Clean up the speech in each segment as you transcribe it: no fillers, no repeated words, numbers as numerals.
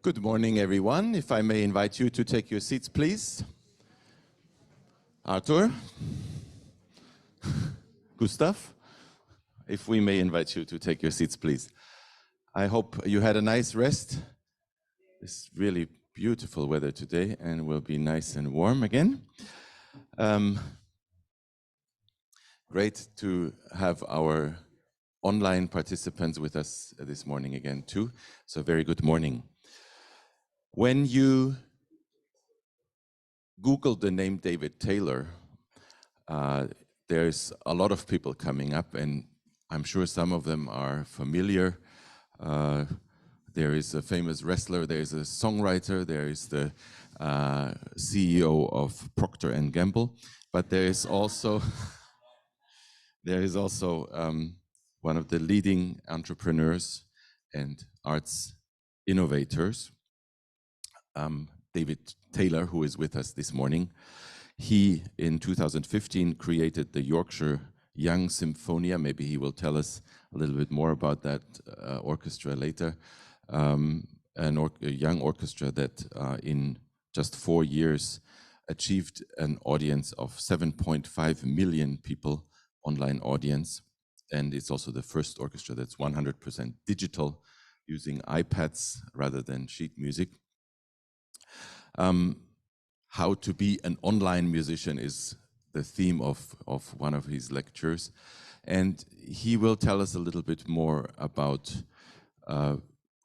Good morning, everyone. If I may invite you to take your seats, please. Arthur, Gustav, if we may invite you to take your seats, please. I hope you had a nice rest. It's really beautiful weather today and will be nice and warm again. Great to have our online participants with us this morning again too. So very good morning. When you Google the name David Taylor, there's a lot of people coming up, and I'm sure some of them are familiar. There is a famous wrestler, there is a songwriter, there is the CEO of Procter & Gamble, but there is also one of the leading entrepreneurs and arts innovators, David Taylor, who is with us this morning. He, in 2015, created the Yorkshire Young Symphonia. Maybe he will tell us a little bit more about that orchestra later. A young orchestra that in just 4 years achieved an audience of 7.5 million people, online audience. And it's also the first orchestra that's 100% digital, using iPads rather than sheet music. How to be an online musician is the theme of one of his lectures. And he will tell us a little bit more about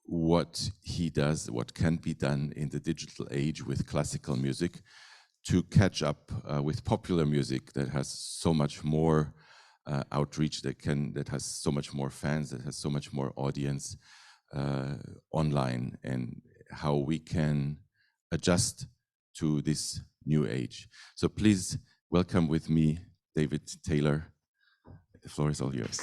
what he does, what can be done in the digital age with classical music to catch up with popular music that has so much more outreach, that has so much more fans, that has so much more audience online, and how we can adjust to this new age. So please welcome with me David Taylor. The floor is all yours.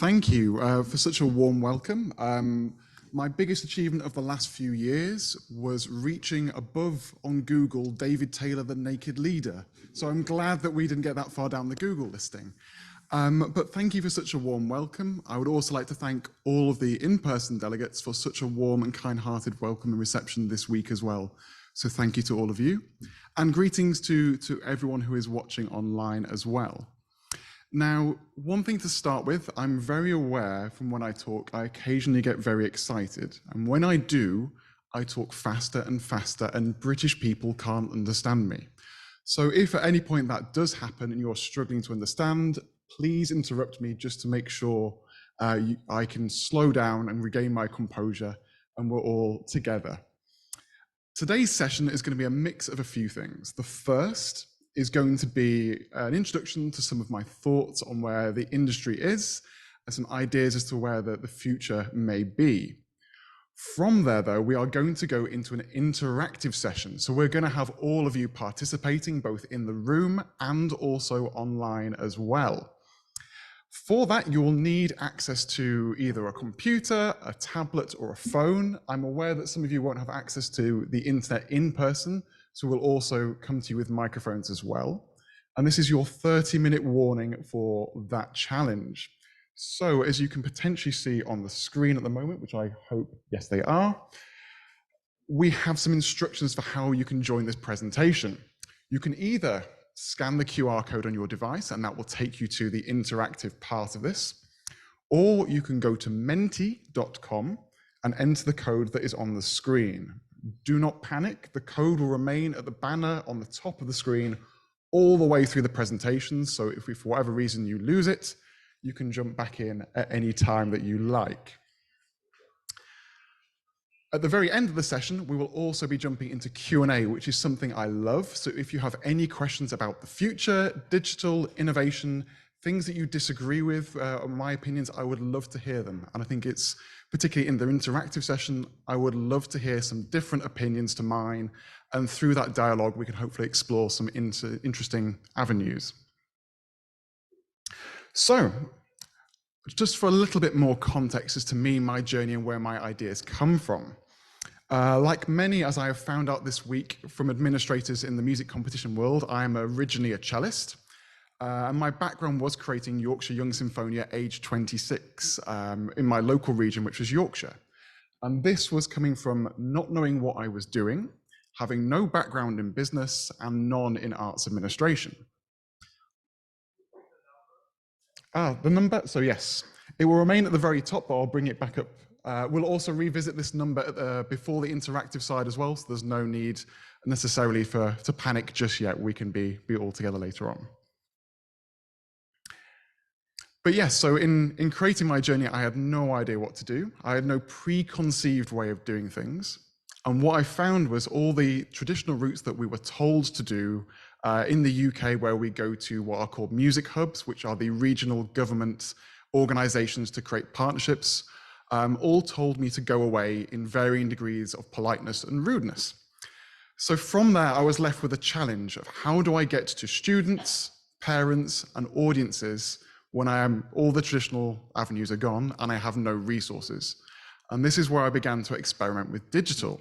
Thank you for such a warm welcome. My biggest achievement of the last few years was reaching above on Google David Taylor, the Naked Leader. So I'm glad that we didn't get that far down the Google listing. But thank you for such a warm welcome. I would also like to thank all of the in-person delegates for such a warm and kind-hearted welcome and reception this week as well. So thank you to all of you. And greetings to everyone who is watching online as well. Now, one thing to start with, I'm very aware from when I talk, I occasionally get very excited. And when I do, I talk faster and faster, and British people can't understand me. So if at any point that does happen and you're struggling to understand, please interrupt me just to make sure I can slow down and regain my composure, and we're all together. Today's session is going to be a mix of a few things. The first is going to be an introduction to some of my thoughts on where the industry is and some ideas as to where the future may be. From there, though, we are going to go into an interactive session. So we're going to have all of you participating both in the room and also online as well. For that, you will need access to either a computer, a tablet, or a phone. I'm aware that some of you won't have access to the internet in person, so we'll also come to you with microphones as well. And this is your 30-minute warning for that challenge. So as you can potentially see on the screen at the moment, which I hope, yes, they are, we have some instructions for how you can join this presentation. You can either scan the QR code on your device, and that will take you to the interactive part of this, or you can go to menti.com and enter the code that is on the screen. Do not panic, the code will remain at the banner on the top of the screen all the way through the presentation, so if for whatever reason you lose it, you can jump back in at any time that you like. At the very end of the session, we will also be jumping into Q&A, which is something I love. So if you have any questions about the future, digital, innovation, things that you disagree with, my opinions, I would love to hear them. And I think it's particularly in the interactive session, I would love to hear some different opinions to mine. And through that dialogue, we can hopefully explore some interesting avenues. So just for a little bit more context as to me, my journey, and where my ideas come from. Like many, as I have found out this week from administrators in the music competition world, I am originally a cellist. And my background was creating Yorkshire Young Symphonia age 26 in my local region, which was Yorkshire. And this was coming from not knowing what I was doing, having no background in business and none in arts administration. The number, so yes, it will remain at the very top, but I'll bring it back up. We'll also revisit this number before the interactive side as well, so there's no need necessarily to panic just yet. We can be all together later on. But yes, so in creating my journey, I had no idea what to do. I had no preconceived way of doing things. And what I found was all the traditional routes that we were told to do in the UK, where we go to what are called music hubs, which are the regional government organizations to create partnerships, all told me to go away in varying degrees of politeness and rudeness. So from there, I was left with a challenge of how do I get to students, parents, and audiences when all the traditional avenues are gone and I have no resources. And this is where I began to experiment with digital.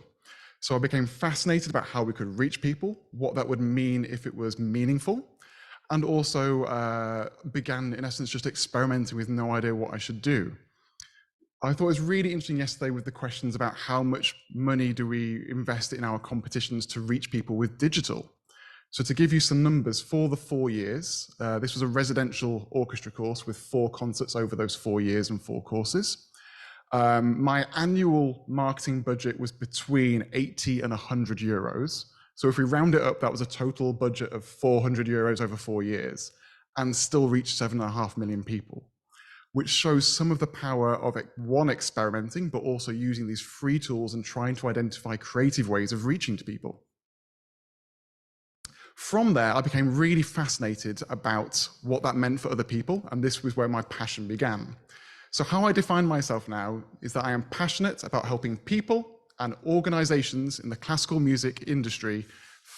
So I became fascinated about how we could reach people, what that would mean if it was meaningful, and also began, in essence, just experimenting with no idea what I should do. I thought it was really interesting yesterday with the questions about how much money do we invest in our competitions to reach people with digital. So to give you some numbers for the 4 years, this was a residential orchestra course with 4 concerts over those 4 years and 4 courses. My annual marketing budget was between 80 and 100 euros. So if we round it up, that was a total budget of 400 euros over 4 years and still reached 7.5 million people, which shows some of the power of one, experimenting, but also using these free tools and trying to identify creative ways of reaching to people. From there, I became really fascinated about what that meant for other people, and this was where my passion began. So how I define myself now is that I am passionate about helping people and organizations in the classical music industry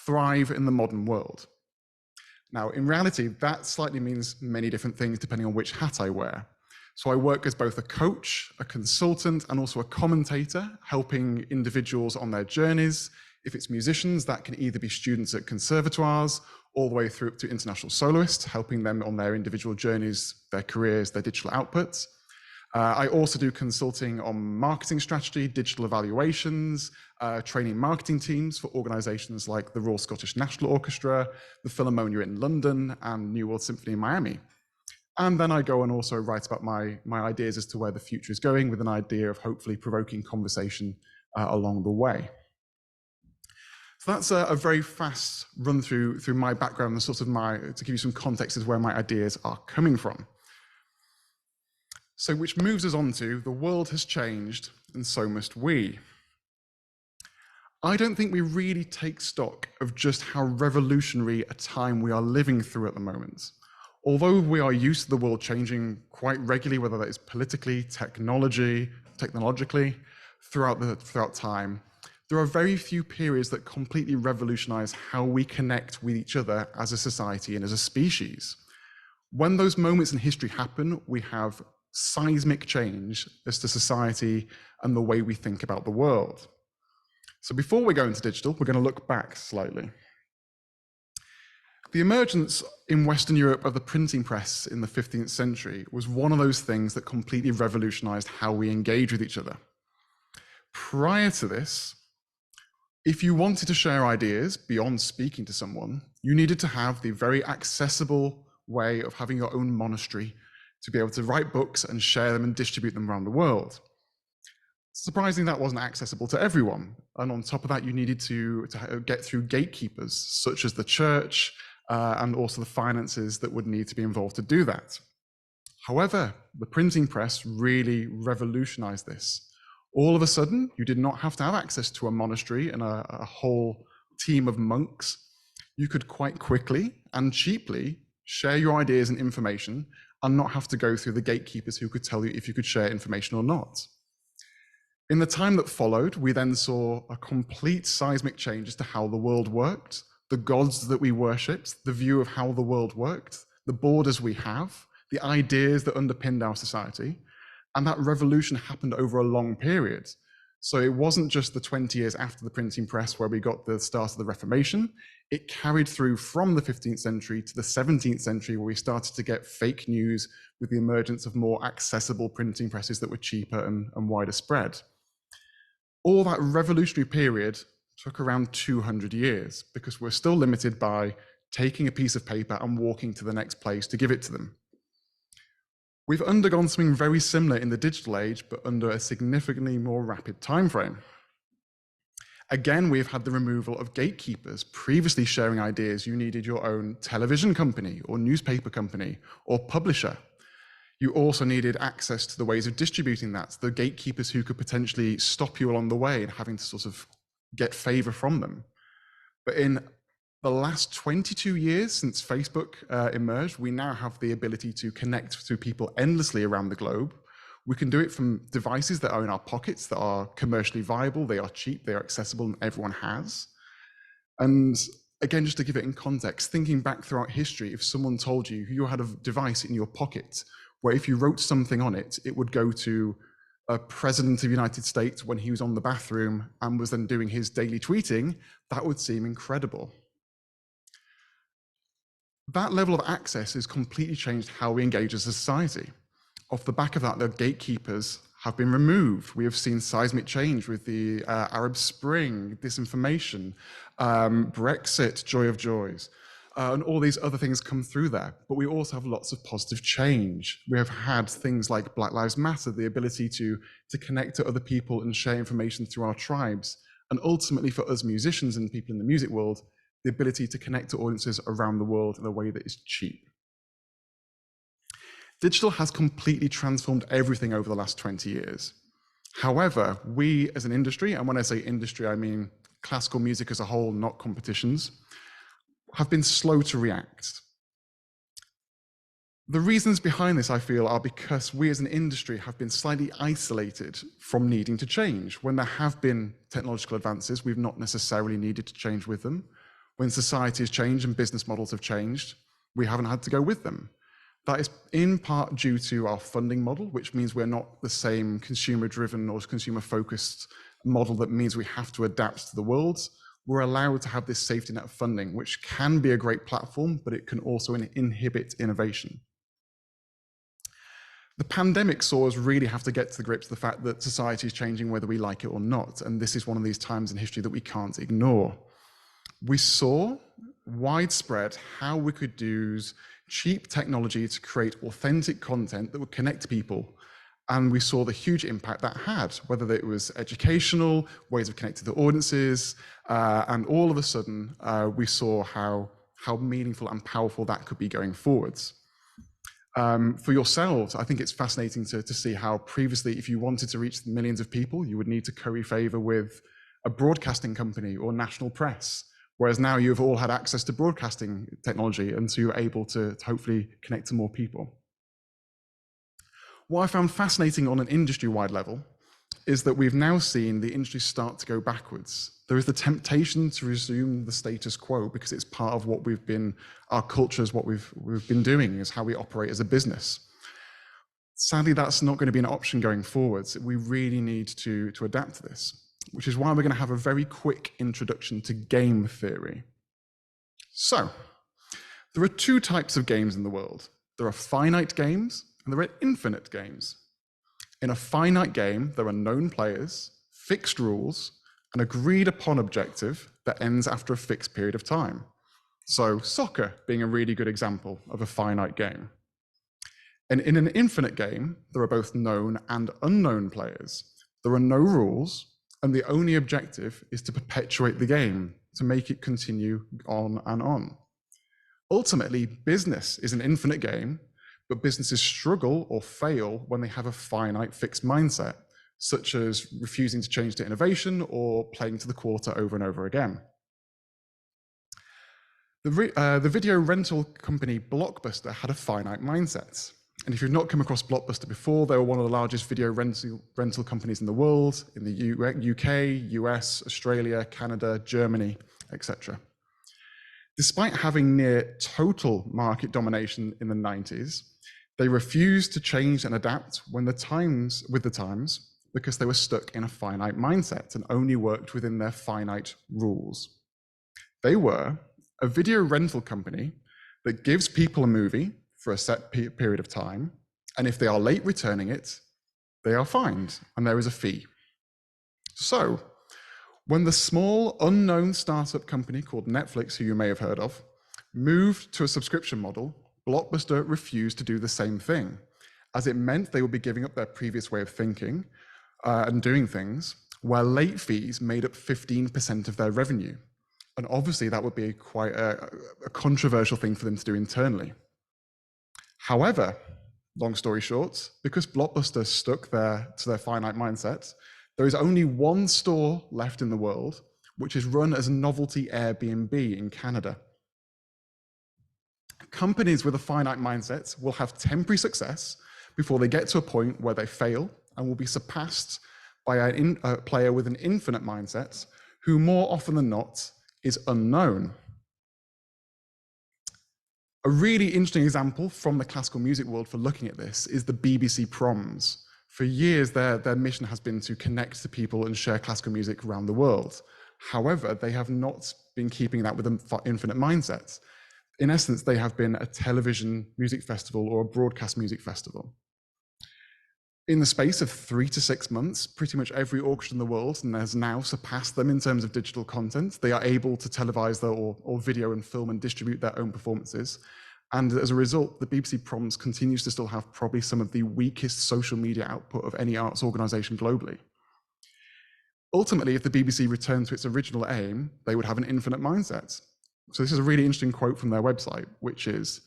thrive in the modern world. Now, in reality, that slightly means many different things depending on which hat I wear. So I work as both a coach, a consultant, and also a commentator, helping individuals on their journeys. If it's musicians, that can either be students at conservatoires, all the way through to international soloists, helping them on their individual journeys, their careers, their digital outputs. I also do consulting on marketing strategy, digital evaluations, training marketing teams for organizations like the Royal Scottish National Orchestra, the Philharmonia in London, and New World Symphony in Miami. And then I go and also write about my ideas as to where the future is going, with an idea of hopefully provoking conversation along the way. So that's a very fast run through my background and sort of to give you some context as where my ideas are coming from. So which moves us on to the world has changed and so must we. I don't think we really take stock of just how revolutionary a time we are living through at the moment. Although we are used to the world changing quite regularly, whether that is politically, technologically, throughout time, there are very few periods that completely revolutionize how we connect with each other as a society and as a species. When those moments in history happen, we have seismic change as to society and the way we think about the world. So before we go into digital, we're going to look back slightly. The emergence in Western Europe of the printing press in the 15th century was one of those things that completely revolutionized how we engage with each other. Prior to this, if you wanted to share ideas beyond speaking to someone, you needed to have the very accessible way of having your own monastery to be able to write books and share them and distribute them around the world. Surprisingly, that wasn't accessible to everyone. And on top of that, you needed to get through gatekeepers, such as the church, and also the finances that would need to be involved to do that. However, the printing press really revolutionized this. All of a sudden, you did not have to have access to a monastery and a whole team of monks. You could quite quickly and cheaply share your ideas and information and not have to go through the gatekeepers who could tell you if you could share information or not. In the time that followed, we then saw a complete seismic change as to how the world worked, the gods that we worshipped, the view of how the world worked, the borders we have, the ideas that underpinned our society. And that revolution happened over a long period. So it wasn't just the 20 years after the printing press where we got the start of the Reformation. It carried through from the 15th century to the 17th century, where we started to get fake news with the emergence of more accessible printing presses that were cheaper and wider spread. All that revolutionary period took around 200 years because we're still limited by taking a piece of paper and walking to the next place to give it to them. We've undergone something very similar in the digital age, but under a significantly more rapid time frame. Again, we've had the removal of gatekeepers. Previously sharing ideas, you needed your own television company or newspaper company or publisher. You also needed access to the ways of distributing that, the gatekeepers who could potentially stop you along the way and having to sort of get favor from them. But in the last 22 years since Facebook emerged, we now have the ability to connect to people endlessly around the globe. We can do it from devices that are in our pockets, that are commercially viable, they are cheap, they are accessible, and everyone has. And again, just to give it in context, thinking back throughout history, if someone told you you had a device in your pocket where if you wrote something on it, it would go to a president of the United States when he was on the bathroom and was then doing his daily tweeting, that would seem incredible. That level of access has completely changed how we engage as a society. Off the back of that, the gatekeepers have been removed. We have seen seismic change with the Arab Spring, disinformation, Brexit, joy of joys, and all these other things come through there. But we also have lots of positive change. We have had things like Black Lives Matter, the ability to connect to other people and share information through our tribes. And ultimately for us musicians and people in the music world, the ability to connect to audiences around the world in a way that is cheap. Digital has completely transformed everything over the last 20 years. However, we as an industry, and when I say industry, I mean classical music as a whole, not competitions, have been slow to react. The reasons behind this, I feel, are because we as an industry have been slightly isolated from needing to change. When there have been technological advances, we've not necessarily needed to change with them. When society has changed and business models have changed, we haven't had to go with them. That is in part due to our funding model, which means we're not the same consumer-driven or consumer-focused model that means we have to adapt to the world. We're allowed to have this safety net of funding, which can be a great platform, but it can also inhibit innovation. The pandemic saw us really have to get to the grips with the fact that society is changing whether we like it or not, and this is one of these times in history that we can't ignore. We saw widespread how we could use cheap technology to create authentic content that would connect people. And we saw the huge impact that had, whether it was educational, ways of connecting to audiences, and all of a sudden, we saw how meaningful and powerful that could be going forwards. For yourselves, I think it's fascinating to see how previously, if you wanted to reach millions of people, you would need to curry favor with a broadcasting company or national press. Whereas now you've all had access to broadcasting technology, and so you're able to hopefully connect to more people. What I found fascinating on an industry-wide level is that we've now seen the industry start to go backwards. There is the temptation to resume the status quo because it's part of what we've been, our culture is what we've been doing, is how we operate as a business. Sadly, that's not going to be an option going forwards. We really need to adapt to this, which is why we're going to have a very quick introduction to game theory. So, there are two types of games in the world. There are finite games and there are infinite games. In a finite game, there are known players, fixed rules, an agreed upon objective that ends after a fixed period of time. So, soccer being a really good example of a finite game. And in an infinite game, there are both known and unknown players. There are no rules, and the only objective is to perpetuate the game, to make it continue on and on. Ultimately, business is an infinite game, but businesses struggle or fail when they have a finite fixed mindset, such as refusing to change to innovation or playing to the quarter over and over again. The video rental company Blockbuster had a finite mindset. And if you've not come across Blockbuster before, they were one of the largest video rental companies in the world, in the UK, US, Australia, Canada, Germany, etc. Despite having near total market domination in the 90s, they refused to change and adapt with the times, because they were stuck in a finite mindset and only worked within their finite rules. They were a video rental company that gives people a movie for a set period of time, and if they are late returning it, they are fined, and there is a fee. So, when the small, unknown startup company called Netflix, who you may have heard of, moved to a subscription model, Blockbuster refused to do the same thing, as it meant they would be giving up their previous way of thinking and doing things, where late fees made up 15% of their revenue. And obviously that would be quite a controversial thing for them to do internally. However, long story short, because Blockbuster stuck to their finite mindset, there is only one store left in the world, which is run as a novelty Airbnb in Canada. Companies with a finite mindset will have temporary success before they get to a point where they fail and will be surpassed by a player with an infinite mindset, who more often than not is unknown. A really interesting example from the classical music world for looking at this is the BBC Proms. For years, their mission has been to connect to people and share classical music around the world. However, they have not been keeping that with an infinite mindset. In essence, they have been a television music festival or a broadcast music festival. In the space of 3 to 6 months, pretty much every orchestra in the world, and has now surpassed them in terms of digital content, they are able to televise or video and film and distribute their own performances. And as a result, the BBC Proms continues to still have probably some of the weakest social media output of any arts organisation globally. Ultimately, if the BBC returned to its original aim, they would have an infinite mindset. So this is a really interesting quote from their website, which is,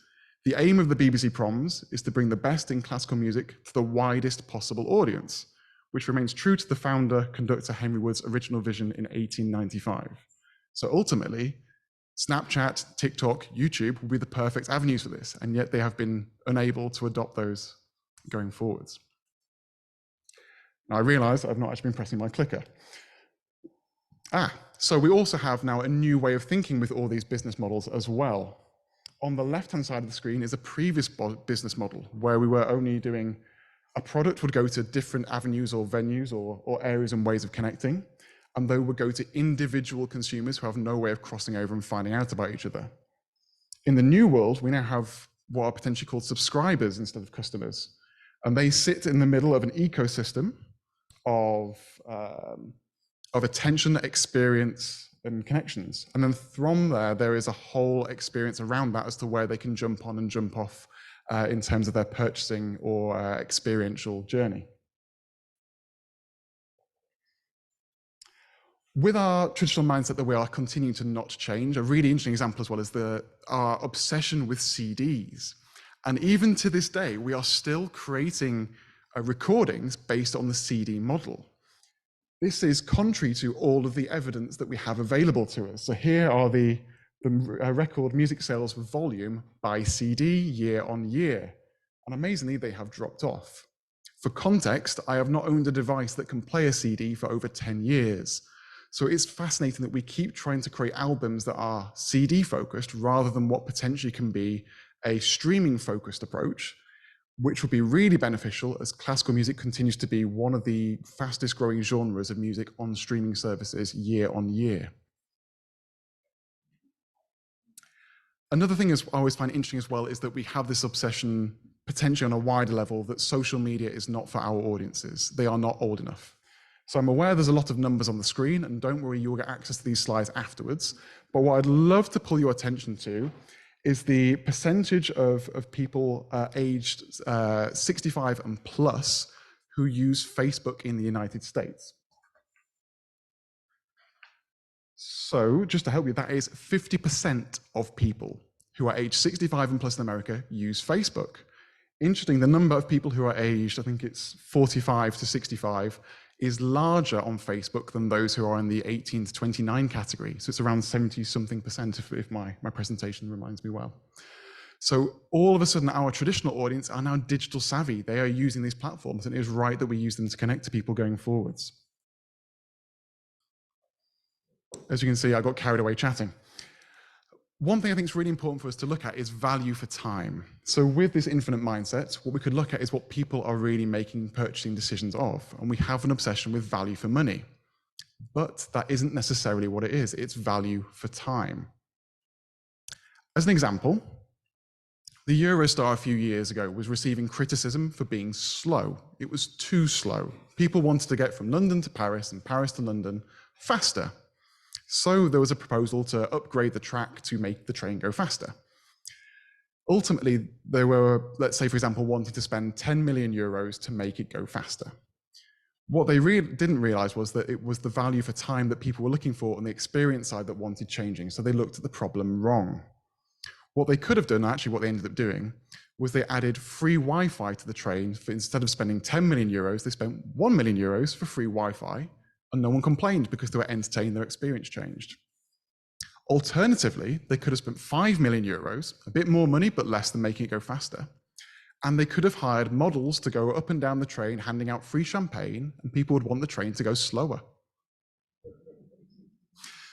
"The aim of the BBC Proms is to bring the best in classical music to the widest possible audience, which remains true to the founder, conductor Henry Wood's original vision in 1895. So ultimately, Snapchat, TikTok, YouTube will be the perfect avenues for this, and yet they have been unable to adopt those going forwards." Now I realize I've not actually been pressing my clicker. So we also have now a new way of thinking with all these business models as well. On the left-hand side of the screen is a previous business model where we were only doing, a product would go to different avenues or venues or areas and ways of connecting, and they would go to individual consumers who have no way of crossing over and finding out about each other. In the new world, we now have what are potentially called subscribers instead of customers, and they sit in the middle of an ecosystem of attention, experience, and connections. And then from there is a whole experience around that as to where they can jump on and jump off in terms of their purchasing or experiential journey. With our traditional mindset that we are continuing to not change, a really interesting example as well is our obsession with CDs. And even to this day, we are still creating recordings based on the CD model. This is contrary to all of the evidence that we have available to us. So here are the record music sales volume by CD year on year. And amazingly, they have dropped off. For context, I have not owned a device that can play a CD for over 10 years. So it's fascinating that we keep trying to create albums that are CD focused rather than what potentially can be a streaming focused approach, which would be really beneficial as classical music continues to be one of the fastest growing genres of music on streaming services year on year. Another thing I always find interesting as well is that we have this obsession potentially on a wider level that social media is not for our audiences. They are not old enough. So I'm aware there's a lot of numbers on the screen, and don't worry, you'll get access to these slides afterwards. But what I'd love to pull your attention to is the percentage of people aged 65 and plus who use Facebook in the United States. So just to help you, that is 50% of people who are aged 65 and plus in America use Facebook. Interesting, the number of people who are aged, I think it's 45 to 65, is larger on Facebook than those who are in the 18 to 29 category. So it's around 70-something% if my presentation reminds me well. So all of a sudden, our traditional audience are now digital savvy. They are using these platforms, and it is right that we use them to connect to people going forwards. As you can see, I got carried away chatting. One thing I think is really important for us to look at is value for time. So with this infinite mindset, what we could look at is what people are really making purchasing decisions of. And we have an obsession with value for money. But that isn't necessarily what it is. It's value for time. As an example, the Eurostar a few years ago was receiving criticism for being slow. It was too slow. People wanted to get from London to Paris and Paris to London faster. So there was a proposal to upgrade the track to make the train go faster. Ultimately, they were, let's say, for example, wanting to spend 10 million euros to make it go faster. What they didn't realize was that it was the value for time that people were looking for on the experience side that wanted changing. So they looked at the problem wrong. What they could have done, actually what they ended up doing, was they added free Wi-Fi to the train. Instead of spending 10 million euros, they spent 1 million euros for free Wi-Fi, and no one complained because they were entertained, their experience changed. Alternatively, they could have spent 5 million euros, a bit more money, but less than making it go faster. And they could have hired models to go up and down the train, handing out free champagne, and people would want the train to go slower.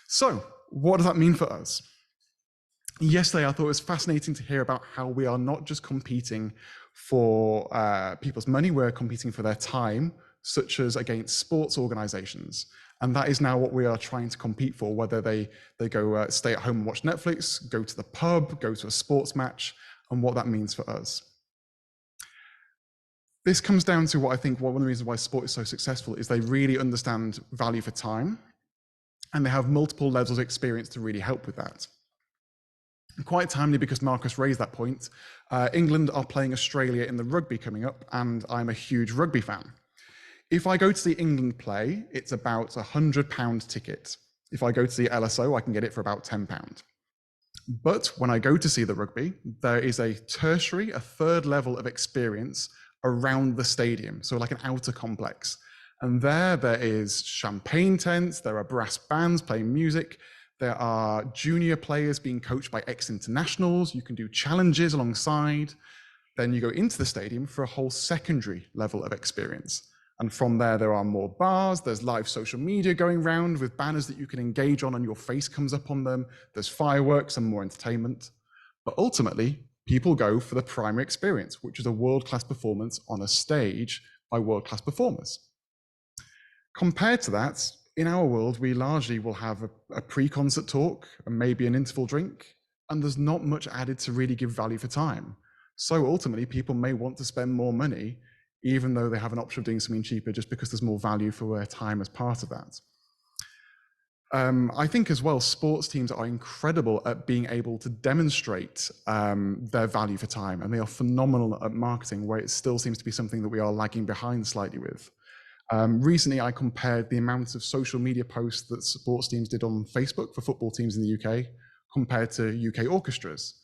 So, what does that mean for us? Yesterday, I thought it was fascinating to hear about how we are not just competing for people's money, we're competing for their time, such as against sports organizations. And that is now what we are trying to compete for, whether they go stay at home and watch Netflix, go to the pub, go to a sports match, and what that means for us. This comes down to what I think one of the reasons why sport is so successful is they really understand value for time, and they have multiple levels of experience to really help with that. And quite timely, because Marcus raised that point, England are playing Australia in the rugby coming up, and I'm a huge rugby fan. If I go to see England play, it's about a £100 ticket. If I go to see LSO, I can get it for about £10. But when I go to see the rugby, there is a tertiary, a third level of experience around the stadium, so like an outer complex. And there is champagne tents, there are brass bands playing music, there are junior players being coached by ex-internationals, you can do challenges alongside. Then you go into the stadium for a whole secondary level of experience. And from there are more bars, there's live social media going around with banners that you can engage on and your face comes up on them, there's fireworks and more entertainment. But ultimately, people go for the primary experience, which is a world-class performance on a stage by world-class performers. Compared to that, in our world, we largely will have a pre-concert talk and maybe an interval drink, and there's not much added to really give value for time. So ultimately, people may want to spend more money, even though they have an option of doing something cheaper, just because there's more value for their time as part of that. I think as well, sports teams are incredible at being able to demonstrate their value for time, and they are phenomenal at marketing, where it still seems to be something that we are lagging behind slightly with. Recently, I compared the amount of social media posts that sports teams did on Facebook for football teams in the UK compared to UK orchestras.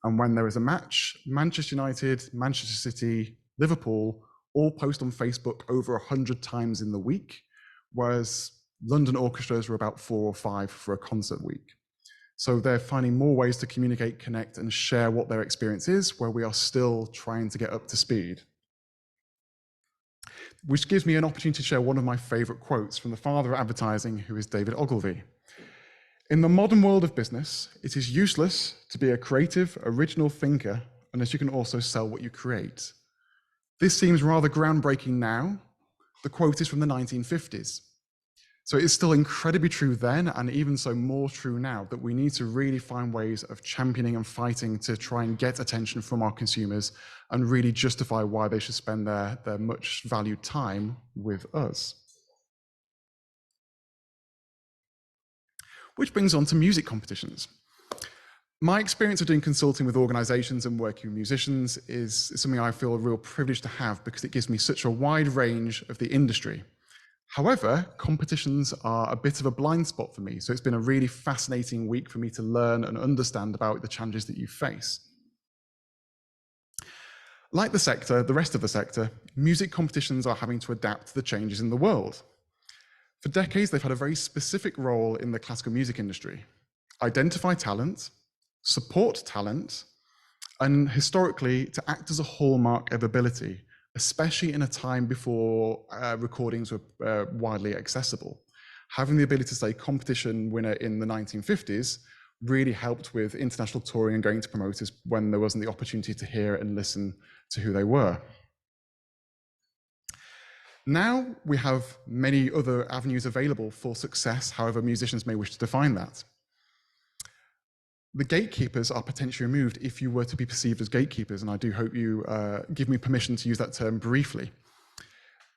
And when there is a match, Manchester United, Manchester City, Liverpool all post on Facebook over 100 times in the week, whereas London orchestras were about 4 or 5 for a concert week. So they're finding more ways to communicate, connect, and share what their experience is, where we are still trying to get up to speed. Which gives me an opportunity to share one of my favorite quotes from the father of advertising, who is David Ogilvy. In the modern world of business, it is useless to be a creative, original thinker unless you can also sell what you create. This seems rather groundbreaking now. The quote is from the 1950s. So it's still incredibly true then, and even so more true now, that we need to really find ways of championing and fighting to try and get attention from our consumers and really justify why they should spend their much valued time with us. Which brings on to music competitions. My experience of doing consulting with organizations and working with musicians is something I feel a real privilege to have, because it gives me such a wide range of the industry. However, competitions are a bit of a blind spot for me, so it's been a really fascinating week for me to learn and understand about the challenges that you face. Like the sector, the rest of the sector, music competitions are having to adapt to the changes in the world. For decades, they've had a very specific role in the classical music industry: identify talent, support talent, and historically to act as a hallmark of ability, especially in a time before recordings were widely accessible. Having the ability to say competition winner in the 1950s really helped with international touring and going to promoters when there wasn't the opportunity to hear and listen to who they were. Now we have many other avenues available for success, however musicians may wish to define that. The gatekeepers are potentially removed if you were to be perceived as gatekeepers, and I do hope you give me permission to use that term briefly.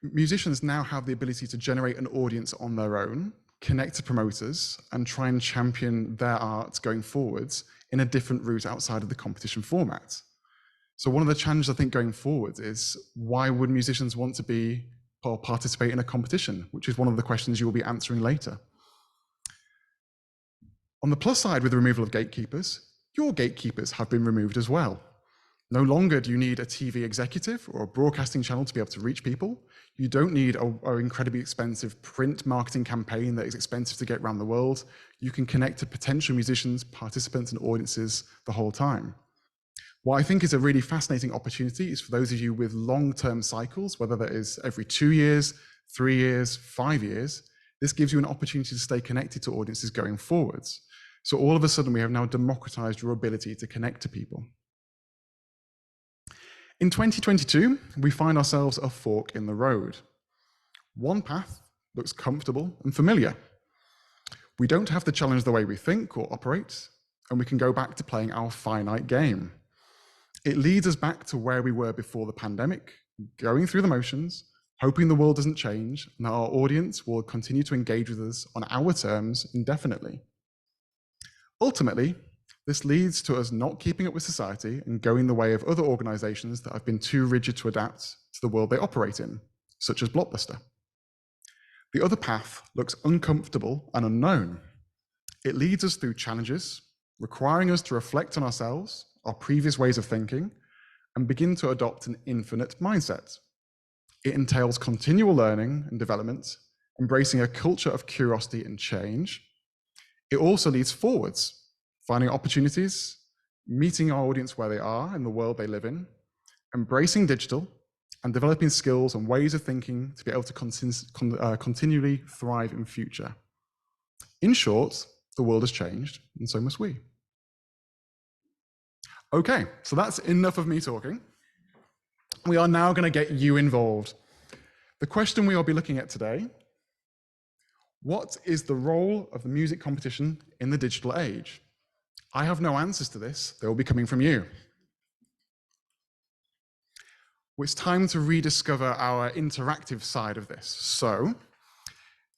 Musicians now have the ability to generate an audience on their own, connect to promoters, and try and champion their art going forwards in a different route outside of the competition format. So one of the challenges I think going forward is, why would musicians want to be or participate in a competition, which is one of the questions you will be answering later. On the plus side, with the removal of gatekeepers, your gatekeepers have been removed as well. No longer do you need a TV executive or a broadcasting channel to be able to reach people. You don't need an incredibly expensive print marketing campaign that is expensive to get around the world. You can connect to potential musicians, participants, and audiences the whole time. What I think is a really fascinating opportunity is for those of you with long-term cycles, whether that is every 2 years, 3 years, 5 years, this gives you an opportunity to stay connected to audiences going forwards. So all of a sudden, we have now democratized your ability to connect to people. In 2022, we find ourselves a fork in the road. One path looks comfortable and familiar. We don't have to challenge the way we think or operate, and we can go back to playing our finite game. It leads us back to where we were before the pandemic, going through the motions, hoping the world doesn't change, and that our audience will continue to engage with us on our terms indefinitely. Ultimately, this leads to us not keeping up with society and going the way of other organizations that have been too rigid to adapt to the world they operate in, such as Blockbuster. The other path looks uncomfortable and unknown. It leads us through challenges, requiring us to reflect on ourselves, our previous ways of thinking, and begin to adopt an infinite mindset. It entails continual learning and development, embracing a culture of curiosity and change. It also leads forwards, finding opportunities, meeting our audience where they are in the world they live in, embracing digital, and developing skills and ways of thinking to be able to continually thrive in future. In short, the world has changed, and so must we. Okay, so that's enough of me talking. We are now going to get you involved. The question we will be looking at today: what is the role of the music competition in the digital age? I have no answers to this. They will be coming from you. It's time to rediscover our interactive side of this. So,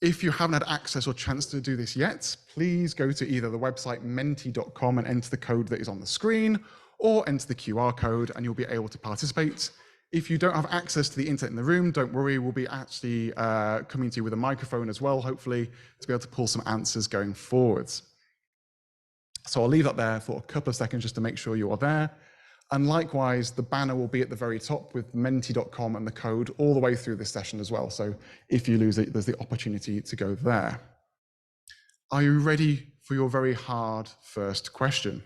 if you haven't had access or chance to do this yet, please go to either the website menti.com and enter the code that is on the screen, or enter the QR code and you'll be able to participate. If you don't have access to the internet in the room, don't worry, we'll be actually coming to you with a microphone as well, hopefully, to be able to pull some answers going forwards. So I'll leave that there for a couple of seconds just to make sure you are there. And likewise, the banner will be at the very top with menti.com and the code all the way through this session as well. So if you lose it, there's the opportunity to go there. Are you ready for your very hard first question?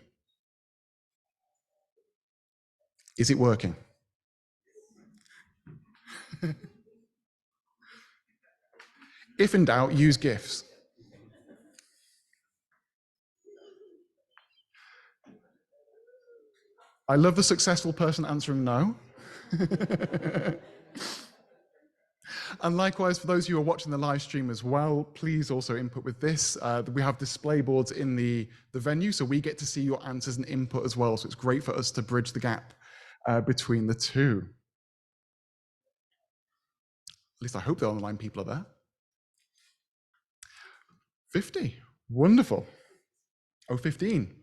Is it working? If in doubt, use GIFs. I love the successful person answering no. And likewise, for those of you who are watching the live stream as well, please also input with this. We have display boards in the venue, so we get to see your answers and input as well. So it's great for us to bridge the gap between the two. At least I hope the online people are there. 50, wonderful. Oh, 15,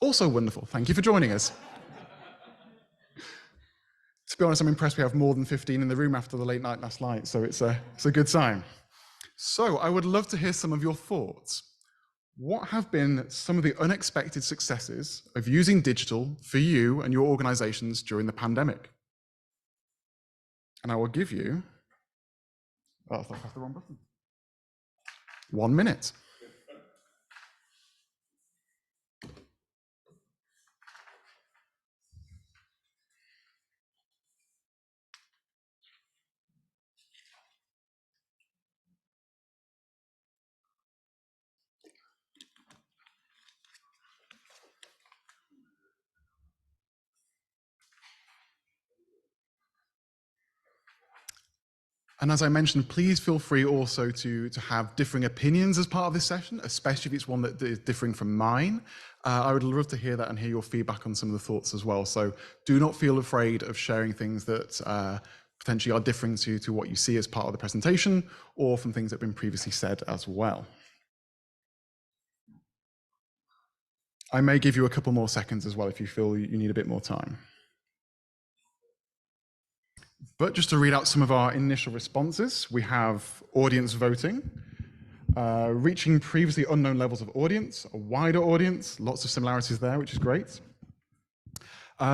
also wonderful. Thank you for joining us. To be honest, I'm impressed we have more than 15 in the room after the late night last night, so it's a good sign. So I would love to hear some of your thoughts. What have been some of the unexpected successes of using digital for you and your organizations during the pandemic? And I will give you, oh, I pressed the wrong button. 1 minute. And as I mentioned, please feel free also to have differing opinions as part of this session, especially if it's one that is differing from mine. I would love to hear that and hear your feedback on some of the thoughts as well. So do not feel afraid of sharing things that potentially are differing to what you see as part of the presentation or from things that have been previously said as well. I may give you a couple more seconds as well if you feel you need a bit more time. But just to read out some of our initial responses, we have audience voting, reaching previously unknown levels of audience, a wider audience, lots of similarities there, which is great.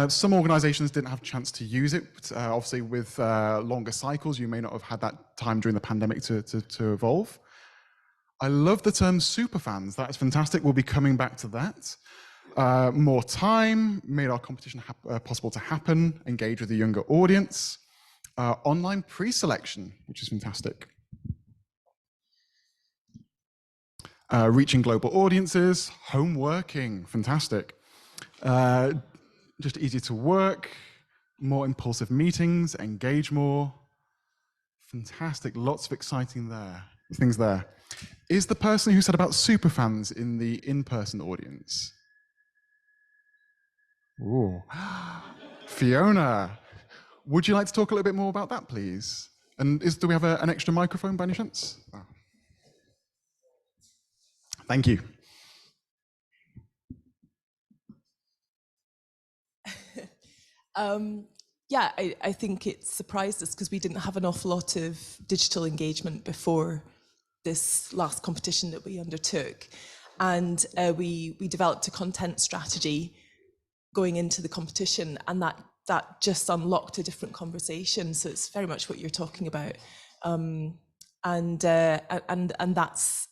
Some organizations didn't have a chance to use it. Obviously, with longer cycles, you may not have had that time during the pandemic to evolve. I love the term superfans. That's fantastic. We'll be coming back to that. More time made our competition possible to happen, engage with a younger audience. Online pre-selection, which is fantastic. Reaching global audiences, home working, fantastic. Just easier to work, more impulsive meetings, engage more. Fantastic, lots of exciting things there. Is the person who said about superfans in the in-person audience? Ooh. Fiona, would you like to talk a little bit more about that, please? And do we have an extra microphone by any chance? Oh. Thank you. Yeah, I think it surprised us because we didn't have an awful lot of digital engagement before this last competition that we undertook. And we developed a content strategy going into the competition, and that just unlocked a different conversation. So it's very much what you're talking about. And that's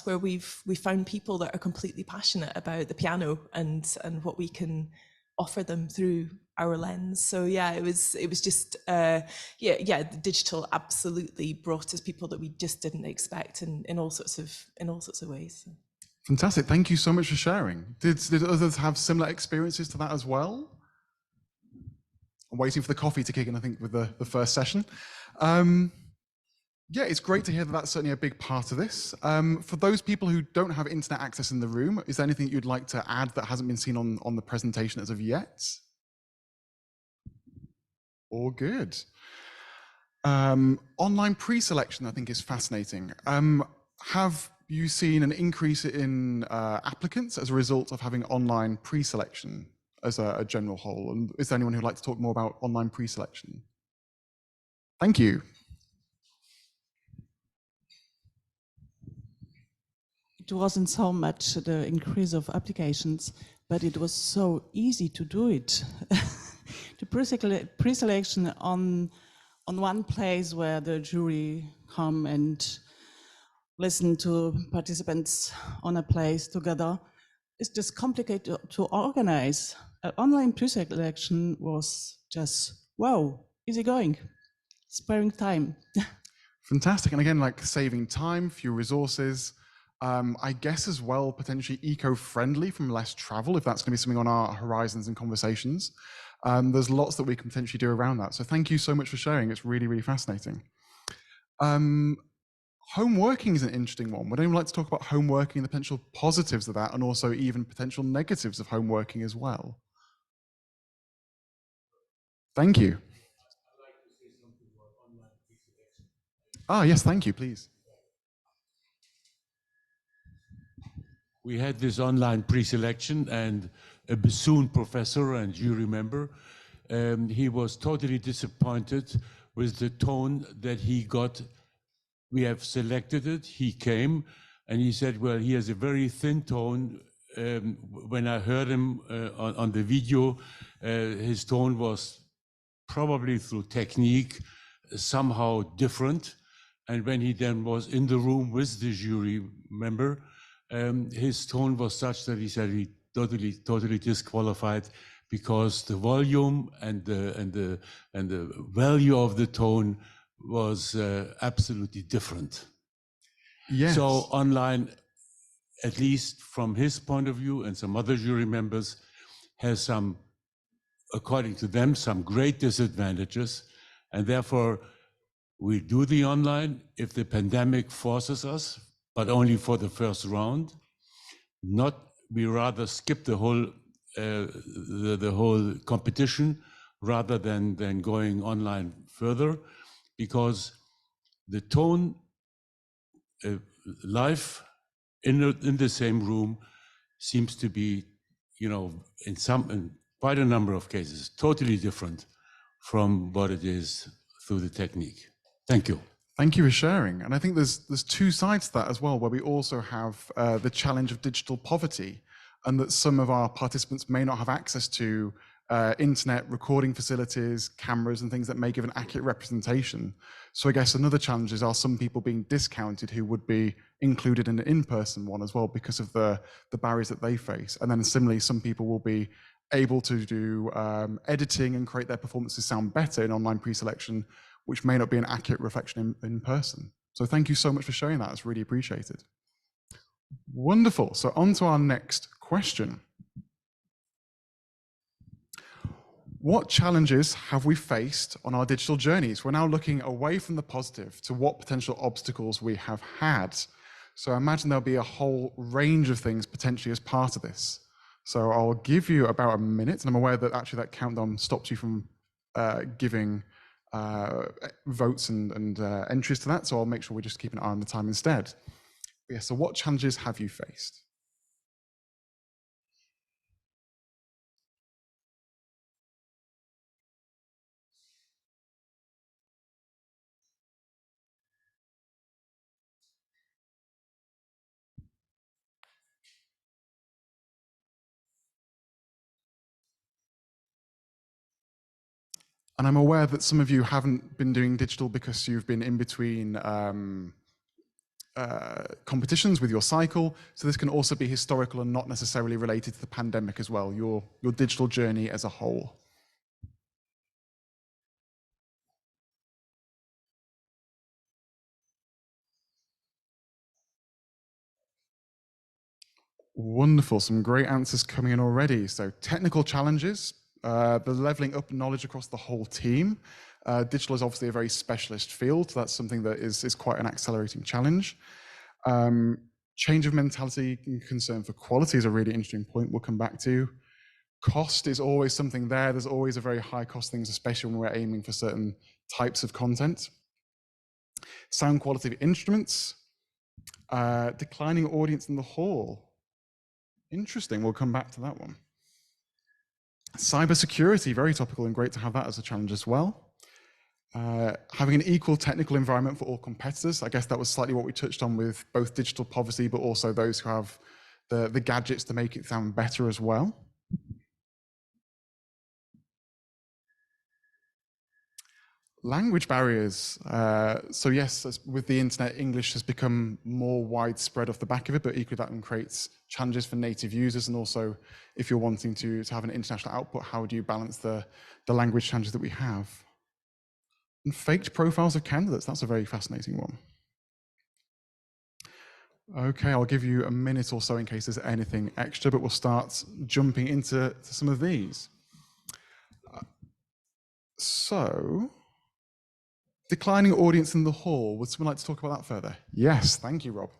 where we found people that are completely passionate about the piano and what we can offer them through our lens. So yeah, it was just the digital absolutely brought us people that we just didn't expect in all sorts of ways. Fantastic, thank you so much for sharing. Did others have similar experiences to that as well? I'm waiting for the coffee to kick in, I think, with the first session. Yeah, it's great to hear that that's certainly a big part of this. For those people who don't have internet access in the room, is there anything you'd like to add that hasn't been seen on the presentation as of yet? All good. Online pre-selection, I think, is fascinating. Have you seen an increase in applicants as a result of having online pre-selection as a general whole? And is there anyone who'd like to talk more about online pre-selection? Thank you. It wasn't so much the increase of applications, but it was so easy to do it. The pre-selection on one place where the jury come and listen to participants on a place together, it's just complicated to organize. Online pre-selection was just, wow, easy going, sparing time. Fantastic, and again, like saving time, few resources. I guess as well, potentially eco-friendly from less travel, if that's going to be something on our horizons and conversations. There's lots that we can potentially do around that. So thank you so much for sharing. It's really, really fascinating. Home working is an interesting one. Would anyone like to talk about home working and the potential positives of that, and also even potential negatives of home working as well? Thank you. Ah, yes, thank you, please. We had this online pre-selection, and a bassoon professor and jury member, he was totally disappointed with the tone that he got. We have selected it, he came, and he said, well, he has a very thin tone. When I heard him on the video, his tone was probably through technique somehow different. And when he then was in the room with the jury member, his tone was such that he said he totally disqualified, because the volume and the value of the tone was absolutely different. Yes. So online, at least from his point of view and some other jury members, has some, according to them, some great disadvantages, and therefore We do the online if the pandemic forces us, but only for the first round. We rather skip the whole the whole competition rather than going online further, because the tone live in the same room seems to be, in quite a number of cases, totally different from what it is through the technique. Thank you. Thank you for sharing. And I think there's two sides to that as well, where we also have the challenge of digital poverty, and that some of our participants may not have access to internet recording facilities, cameras, and things that may give an accurate representation. So I guess another challenge is, are some people being discounted who would be included in an in-person one as well because of the barriers that they face? And then similarly, some people will be able to do editing and create their performances sound better in online pre-selection, which may not be an accurate reflection in person. So thank you so much for sharing that. It's really appreciated. Wonderful. So on to our next question. What challenges have we faced on our digital journeys? We're now looking away from the positive to what potential obstacles we have had. So I imagine there'll be a whole range of things potentially as part of this. So I'll give you about a minute, and I'm aware that actually that countdown stops you from giving votes and entries to that. So I'll make sure we just keep an eye on the time instead. But yeah, so what challenges have you faced? And I'm aware that some of you haven't been doing digital because you've been in between competitions with your cycle. So this can also be historical and not necessarily related to the pandemic as well, your digital journey as a whole. Wonderful, some great answers coming in already. So technical challenges, the leveling up knowledge across the whole team. Digital is obviously a very specialist field, so that's something that is quite an accelerating challenge. Change of mentality and concern for quality is a really interesting point we'll come back to. Cost is always something there. There's always a very high cost things, especially when we're aiming for certain types of content. Sound quality of instruments, declining audience in the hall. Interesting, we'll come back to that one. Cybersecurity, very topical and great to have that as a challenge as well. Having an equal technical environment for all competitors. I guess that was slightly what we touched on with both digital poverty, but also those who have the gadgets to make it sound better as well. Language barriers. So yes, with the internet, English has become more widespread off the back of it, but equally that creates challenges for native users. And also, if you're wanting to have an international output, how do you balance the language challenges that we have? And faked profiles of candidates, that's a very fascinating one. Okay, I'll give you a minute or so in case there's anything extra, but we'll start jumping into some of these. Declining audience in the hall. Would someone like to talk about that further? Yes, thank you, Rob.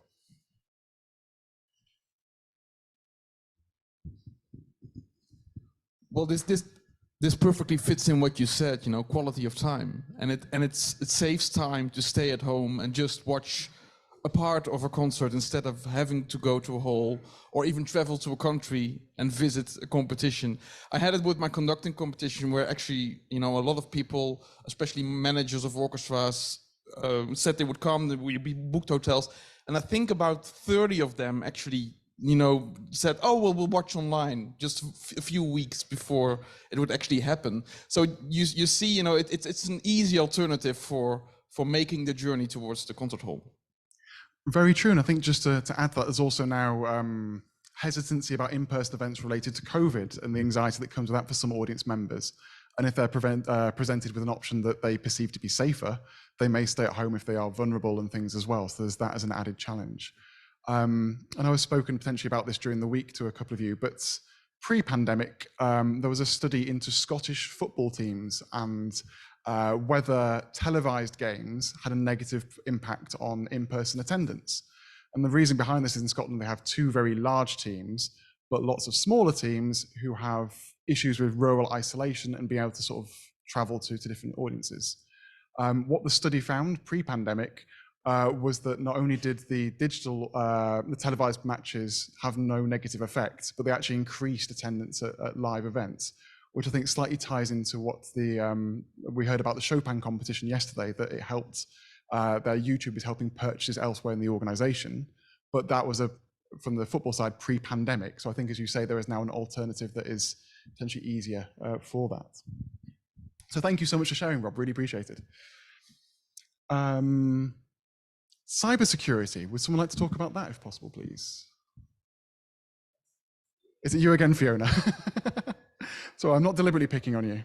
Well, this perfectly fits in what you said, quality of time. And it saves time to stay at home and just watch a part of a concert instead of having to go to a hall or even travel to a country and visit a competition. I had it with my conducting competition where actually, a lot of people, especially managers of orchestras, said they would come, we booked hotels. And I think about 30 of them actually, said, oh, well, we'll watch online just a few weeks before it would actually happen. So you see, it's an easy alternative for making the journey towards the concert hall. Very true, and I think just to add that, there's also now hesitancy about in-person events related to COVID and the anxiety that comes with that for some audience members. And if they're presented with an option that they perceive to be safer, they may stay at home if they are vulnerable and things as well. So there's that as an added challenge. And I was spoken potentially about this during the week to a couple of you, but pre-pandemic, there was a study into Scottish football teams and whether televised games had a negative impact on in-person attendance. And the reason behind this is in Scotland, they have two very large teams, but lots of smaller teams who have issues with rural isolation and being able to sort of travel to different audiences. What the study found pre-pandemic was that not only did the the televised matches have no negative effect, but they actually increased attendance at live events, which I think slightly ties into what we heard about the Chopin competition yesterday, that it helped, their YouTube is helping purchases elsewhere in the organization. But that was from the football side pre-pandemic. So I think, as you say, there is now an alternative that is potentially easier for that. So thank you so much for sharing, Rob, really appreciate it. Cybersecurity, would someone like to talk about that if possible, please? Is it you again, Fiona? So I'm not deliberately picking on you.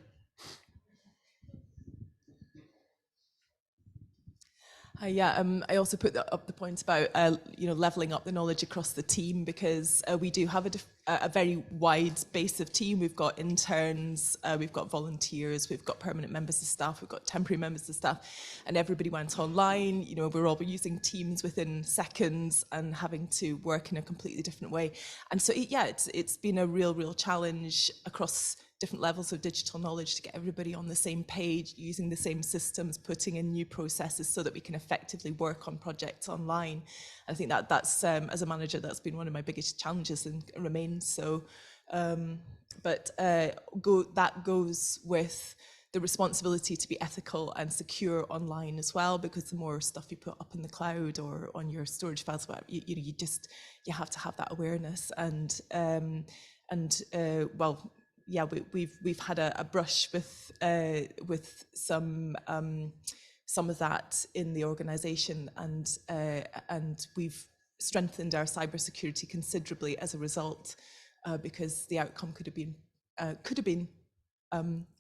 I also put up the point about leveling up the knowledge across the team, because we do have a very wide base of team. We've got interns, we've got volunteers, we've got permanent members of staff, we've got temporary members of staff, and everybody went online. You know, we're all using Teams within seconds and having to work in a completely different way. And so, it's been a real challenge across different levels of digital knowledge to get everybody on the same page, using the same systems, putting in new processes so that we can effectively work on projects online. I think that's as a manager, that's been one of my biggest challenges and remains so. That goes with the responsibility to be ethical and secure online as well, because the more stuff you put up in the cloud or on your storage files, you have to have that awareness. We've had a brush with some of that in the organisation, and we've strengthened our cybersecurity considerably as a result, because the outcome could have been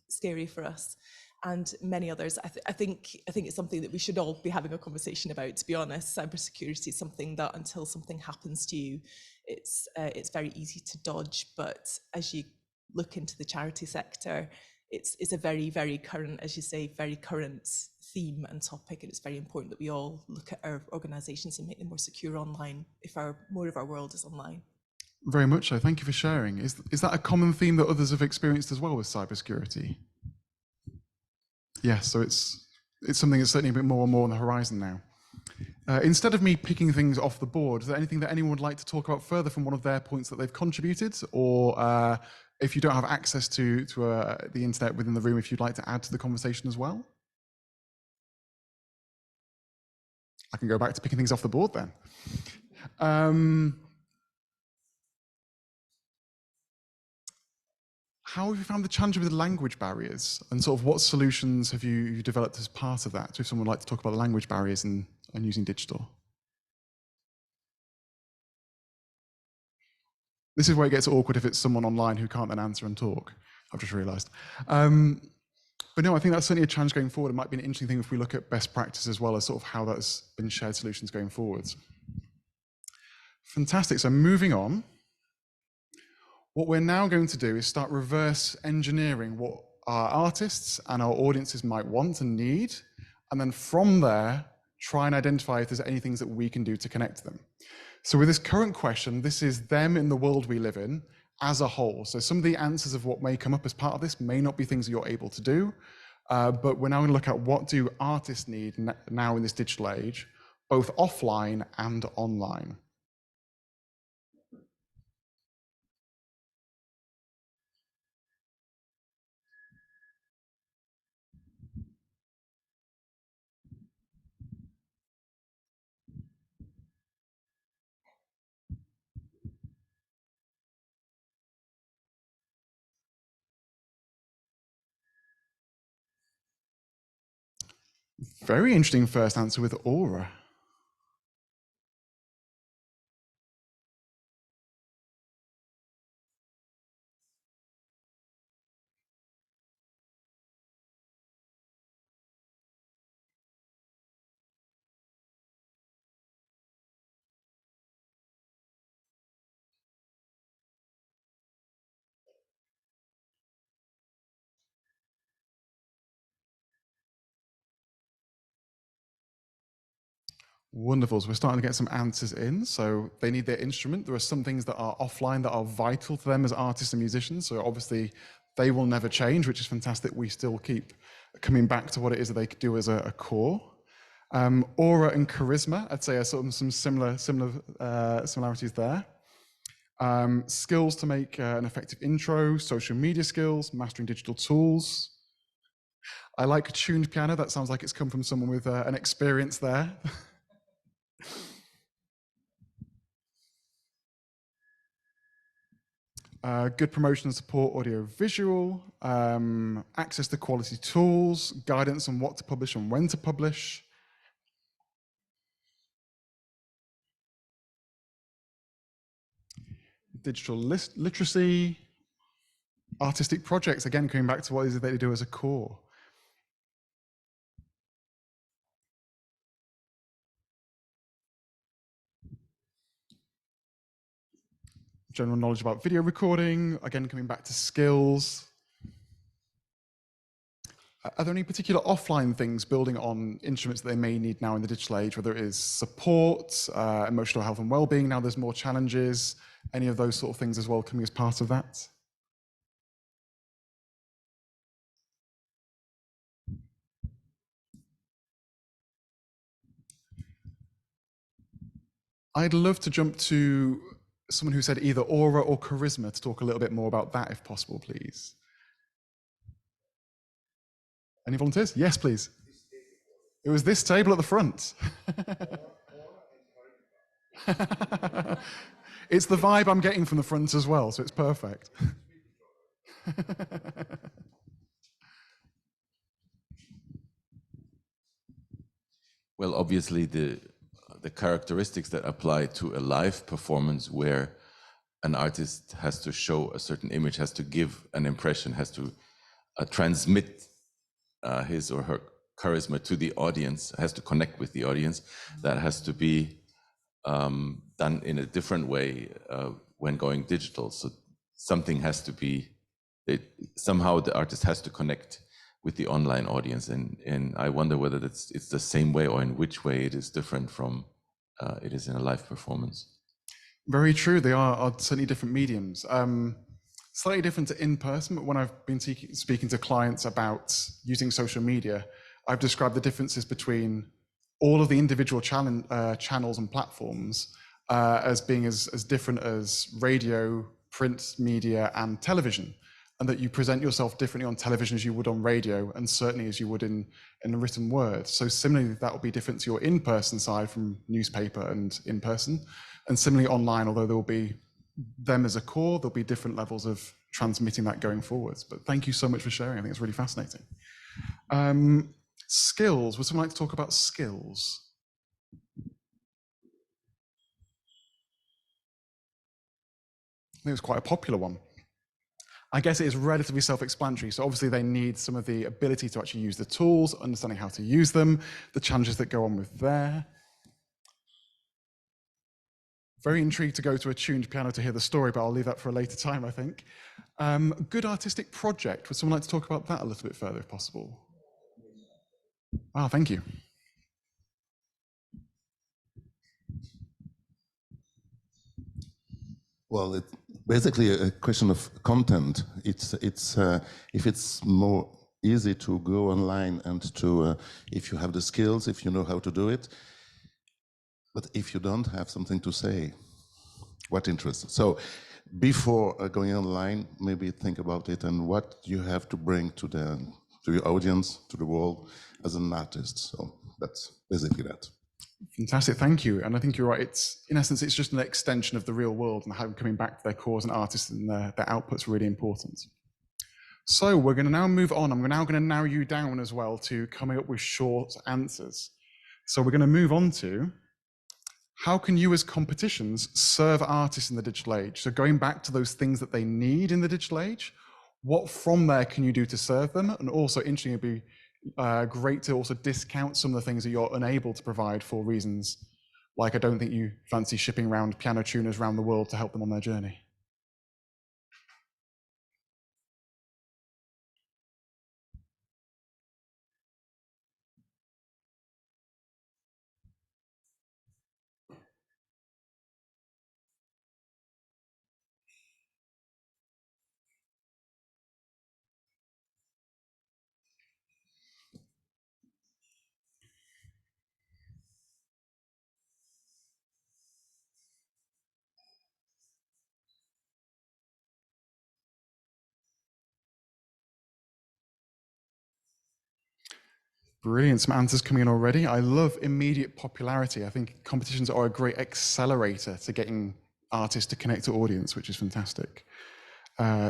scary for us and many others. I think it's something that we should all be having a conversation about. To be honest, cybersecurity is something that until something happens to you, it's very easy to dodge. But as you look into the charity sector, it's a very current, as you say, very current theme and topic, and it's very important that we all look at our organisations and make them more secure online if more of our world is online. Very much so. Thank you for sharing. Is that a common theme that others have experienced as well with cybersecurity? Yes, so it's something that's certainly a bit more and more on the horizon now. Instead of me picking things off the board, is there anything that anyone would like to talk about further from one of their points that they've contributed? Or if you don't have access to the internet within the room, if you'd like to add to the conversation as well? I can go back to picking things off the board then. How have you found the challenge with language barriers, and sort of what solutions have you developed as part of that? So if someone would like to talk about the language barriers and using digital. This is where it gets awkward if it's someone online who can't then answer and talk, I've just realised. But no, I think that's certainly a challenge going forward. It might be an interesting thing if we look at best practice as well as sort of how that's been shared solutions going forwards. Fantastic, so moving on. What we're now going to do is start reverse engineering what our artists and our audiences might want and need, and then from there, try and identify if there's any things that we can do to connect them. So with this current question, this is them in the world we live in as a whole. So some of the answers of what may come up as part of this may not be things that you're able to do, but we're now going to look at what do artists need now in this digital age, both offline and online. Very interesting first answer with Aura. Wonderful. So we're starting to get some answers in. So they need their instrument. There are some things that are offline that are vital to them as artists and musicians. So obviously they will never change, which is fantastic. We still keep coming back to what it is that they could do as a core. Aura and charisma, I'd say, are sort of some similarities there. Skills to make an effective intro, social media skills, mastering digital tools. I like tuned piano. That sounds like it's come from someone with an experience there. Good promotion and support, audio visual, access to quality tools, guidance on what to publish and when to publish. Digital literacy, artistic projects, again, coming back to what is it they do as a core. General knowledge about video recording, again, coming back to skills. Are there any particular offline things building on instruments that they may need now in the digital age, whether it is support, emotional health and well-being, now there's more challenges, any of those sort of things as well coming as part of that? I'd love to jump to someone who said either aura or charisma to talk a little bit more about that, if possible, please. Any volunteers? Yes, please. It was this table at the front. It's the vibe I'm getting from the front as well, so it's perfect. Well, obviously the characteristics that apply to a live performance where an artist has to show a certain image, has to give an impression, has to transmit his or her charisma to the audience, has to connect with the audience, that has to be done in a different way when going digital. So something has to be, somehow the artist has to connect with the online audience, and I wonder whether it's the same way or in which way it is different from it is in a live performance. Very true, they are certainly different mediums. Slightly different to in-person, but when I've been speaking to clients about using social media, I've described the differences between all of the individual channels and platforms as being as different as radio, print media, and television, and that you present yourself differently on television as you would on radio, and certainly as you would in a written word. So similarly, that will be different to your in-person side from newspaper and in-person, and similarly online, although there will be them as a core, there'll be different levels of transmitting that going forwards. But thank you so much for sharing. I think it's really fascinating. Skills, would someone like to talk about skills? I think it's quite a popular one. I guess it is relatively self-explanatory. So obviously they need some of the ability to actually use the tools, understanding how to use them, the challenges that go on with there. Very intrigued to go to a tuned piano to hear the story, but I'll leave that for a later time, I think. Good artistic project. Would someone like to talk about that a little bit further, if possible? Ah, thank you. Well, it's basically a question of content. It's if it's more easy to go online and to if you have the skills, if you know how to do it. But if you don't have something to say, what interest? So before going online, maybe think about it and what you have to bring to your audience, to the world as an artist. So that's basically that. Fantastic, thank you. And I think you're right. It's, in essence, it's just an extension of the real world and how coming back to their core as an artist and their output's really important. So we're going to now move on. I'm now going to narrow you down as well to coming up with short answers. So we're going to move on to how can you as competitions serve artists in the digital age? So going back to those things that they need in the digital age, what from there can you do to serve them? And also, interesting, it'd be great to also discount some of the things that you're unable to provide for reasons like I don't think you fancy shipping around piano tuners around the world to help them on their journey. Brilliant, some answers coming in already. I love immediate popularity. I think competitions are a great accelerator to getting artists to connect to audience, which is fantastic.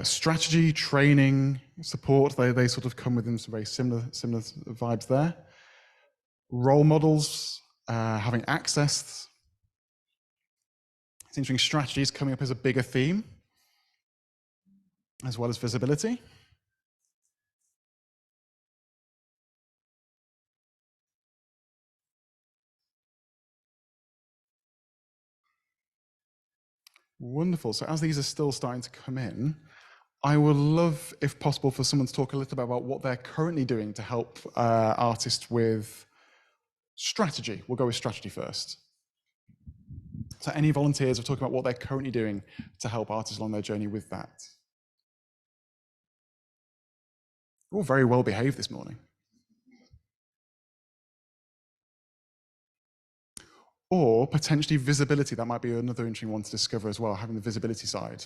Strategy, training, support, they sort of come within some very similar vibes there. Role models, having access. It's interesting, strategies coming up as a bigger theme, as well as visibility. Wonderful. So as these are still starting to come in, I would love, if possible, for someone to talk a little bit about what they're currently doing to help artists with strategy. We'll go with strategy first. So any volunteers are talking about what they're currently doing to help artists along their journey with that. All very well behaved this morning. Or potentially visibility, that might be another interesting one to discover as well, having the visibility side.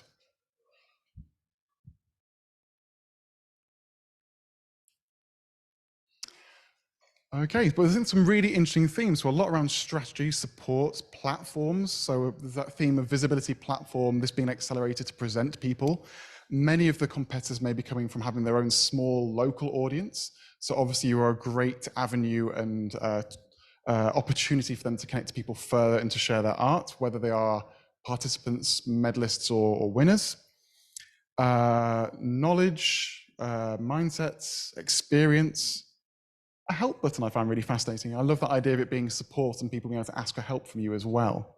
Okay, but there's some really interesting themes. So a lot around strategy, support, platforms. So there's that theme of visibility platform, this being accelerated to present people. Many of the competitors may be coming from having their own small local audience. So obviously you are a great avenue and opportunity for them to connect to people further and to share their art, whether they are participants, medalists, or winners. Knowledge, mindsets, experience. A help button I find really fascinating. I love that idea of it being support and people being able to ask for help from you as well.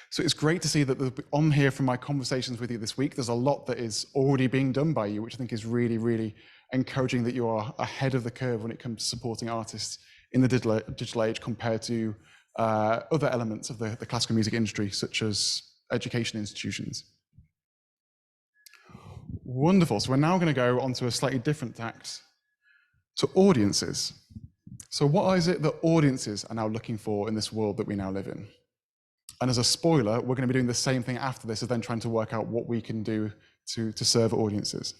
So it's great to see that on here from my conversations with you this week, there's a lot that is already being done by you, which I think is really, really encouraging that you are ahead of the curve when it comes to supporting artists in the digital age compared to other elements of the classical music industry, such as education institutions. Wonderful. So we're now going to go on to a slightly different tact, to audiences. So what is it that audiences are now looking for in this world that we now live in? And as a spoiler, we're going to be doing the same thing after this, of then trying to work out what we can do to serve audiences.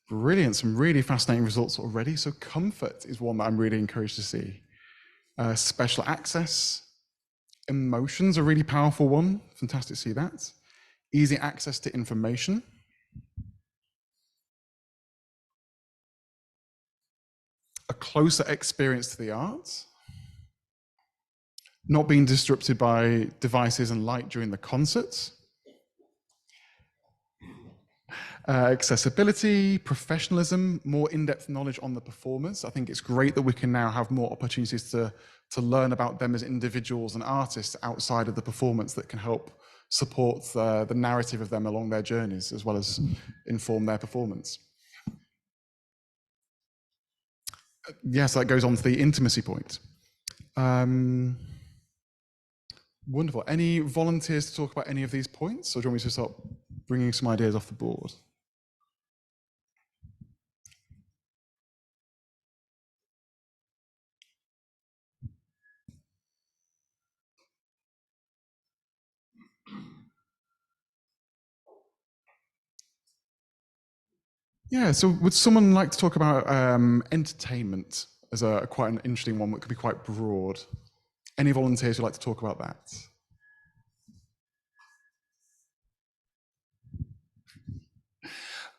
Brilliant, some really fascinating results already. So comfort is one that I'm really encouraged to see. Special access, emotions, a really powerful one. Fantastic to see that. Easy access to information. A closer experience to the arts. Not being disrupted by devices and light during the concerts. Accessibility, professionalism, more in-depth knowledge on the performers. I think it's great that we can now have more opportunities to learn about them as individuals and artists outside of the performance that can help support the narrative of them along their journeys, as well as inform their performance. Yes, that goes on to the intimacy point. Wonderful. Any volunteers to talk about any of these points, or do you want me to start bringing some ideas off the board? Yeah, so would someone like to talk about entertainment as quite an interesting one that could be quite broad? Any volunteers who'd like to talk about that?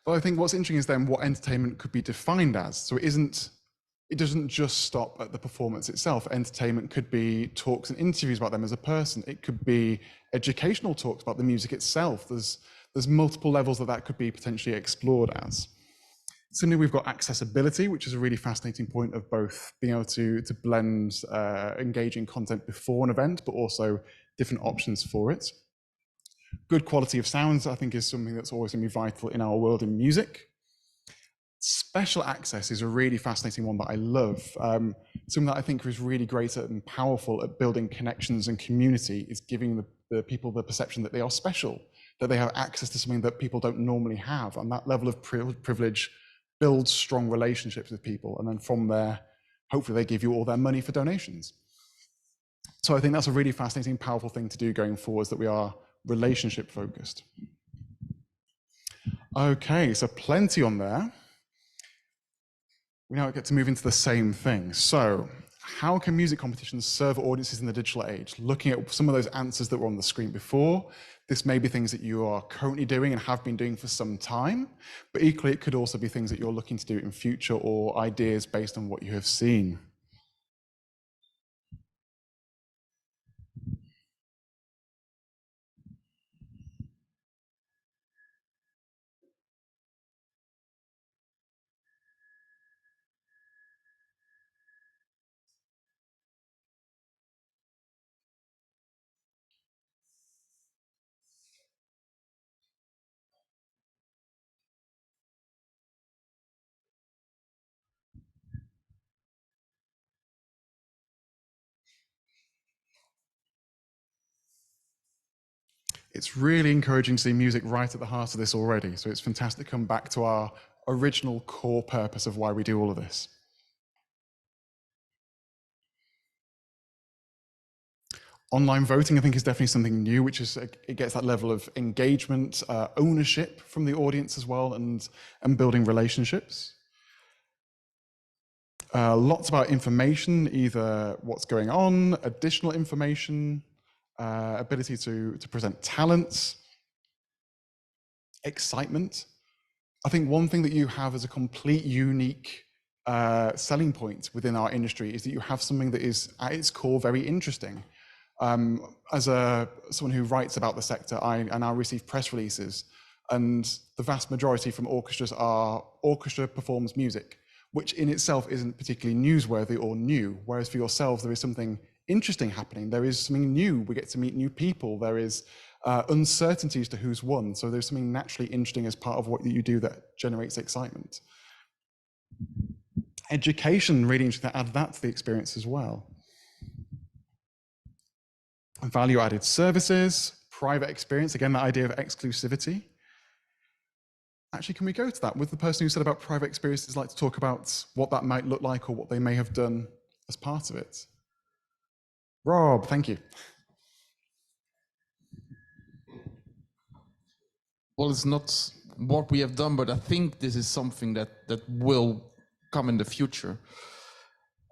Well, I think what's interesting is then what entertainment could be defined as. So it doesn't just stop at the performance itself. Entertainment could be talks and interviews about them as a person. It could be educational talks about the music itself. There's multiple levels that could be potentially explored as. Similarly, we've got accessibility, which is a really fascinating point of both being able to blend engaging content before an event, but also different options for it. Good quality of sounds, I think, is something that's always going to be vital in our world in music. special access is a really fascinating one that I love. Something that I think is really great and powerful at building connections and community is giving the people the perception that they are special, that they have access to something that people don't normally have. And that level of privilege builds strong relationships with people. And then from there, hopefully they give you all their money for donations. So I think that's a really fascinating, powerful thing to do going forwards, that we are relationship focused. Okay, so plenty on there. We now get to move into the same thing. So how can music competitions serve audiences in the digital age? Looking at some of those answers that were on the screen before, this may be things that you are currently doing and have been doing for some time, but equally it could also be things that you're looking to do in future or ideas based on what you have seen. It's really encouraging to see music right at the heart of this already. So it's fantastic to come back to our original core purpose of why we do all of this. Online voting, I think, is definitely something new, which is, it gets that level of engagement, ownership from the audience as well, and building relationships. Lots about information, either what's going on, additional information, ability to present talents, excitement. I think one thing that you have as a complete unique selling point within our industry is that you have something that is at its core very interesting. As someone who writes about the sector, I now receive press releases, and the vast majority from orchestras are orchestra performs music, which in itself isn't particularly newsworthy or new, whereas for yourselves there is something interesting happening. There is something new. We get to meet new people. There is uncertainty as to who's won. So there's something naturally interesting as part of what you do that generates excitement. Education, really interesting to add that to the experience as well. Value-added services, private experience, again, that idea of exclusivity. Actually, can we go to that? With the person who said about private experiences, like to talk about what that might look like or what they may have done as part of it. Rob, thank you. Well, it's not what we have done, but I think this is something that will come in the future.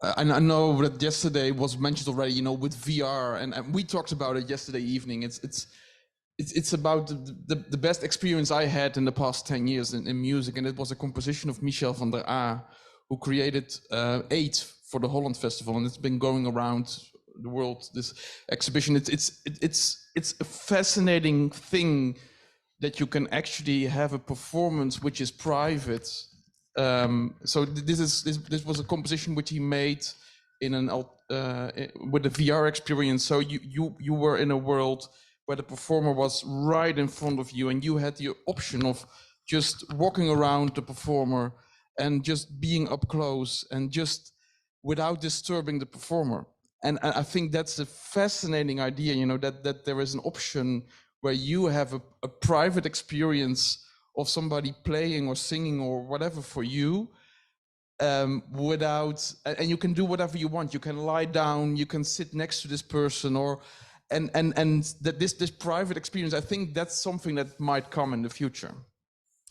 And I know that yesterday was mentioned already, you know, with VR, and we talked about it yesterday evening. It's about the best experience I had in the past 10 years in music, and it was a composition of Michel van der A, who created 8 for the Holland Festival, and it's been going around the world, this exhibition. It's a fascinating thing that you can actually have a performance which is private. So this was a composition which he made in an with a VR experience. So you were in a world where the performer was right in front of you, and you had the option of just walking around the performer and just being up close and just without disturbing the performer. And I think that's a fascinating idea, you know, that there is an option where you have a private experience of somebody playing or singing or whatever for you, and you can do whatever you want. You can lie down, you can sit next to this person, and that this private experience, I think that's something that might come in the future.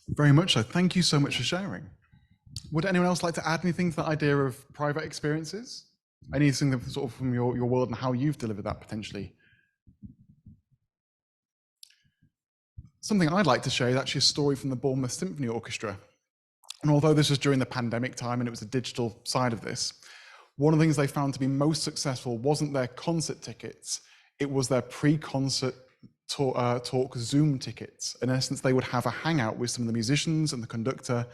Very much so. Thank you so much for sharing. Would anyone else like to add anything to the idea of private experiences? Anything that sort of from your world and how you've delivered that potentially? Something I'd like to share is actually a story from the Bournemouth Symphony Orchestra. And although this was during the pandemic time and it was a digital side of this, one of the things they found to be most successful wasn't their concert tickets, it was their pre-concert talk Zoom tickets. In essence, they would have a hangout with some of the musicians and the conductor,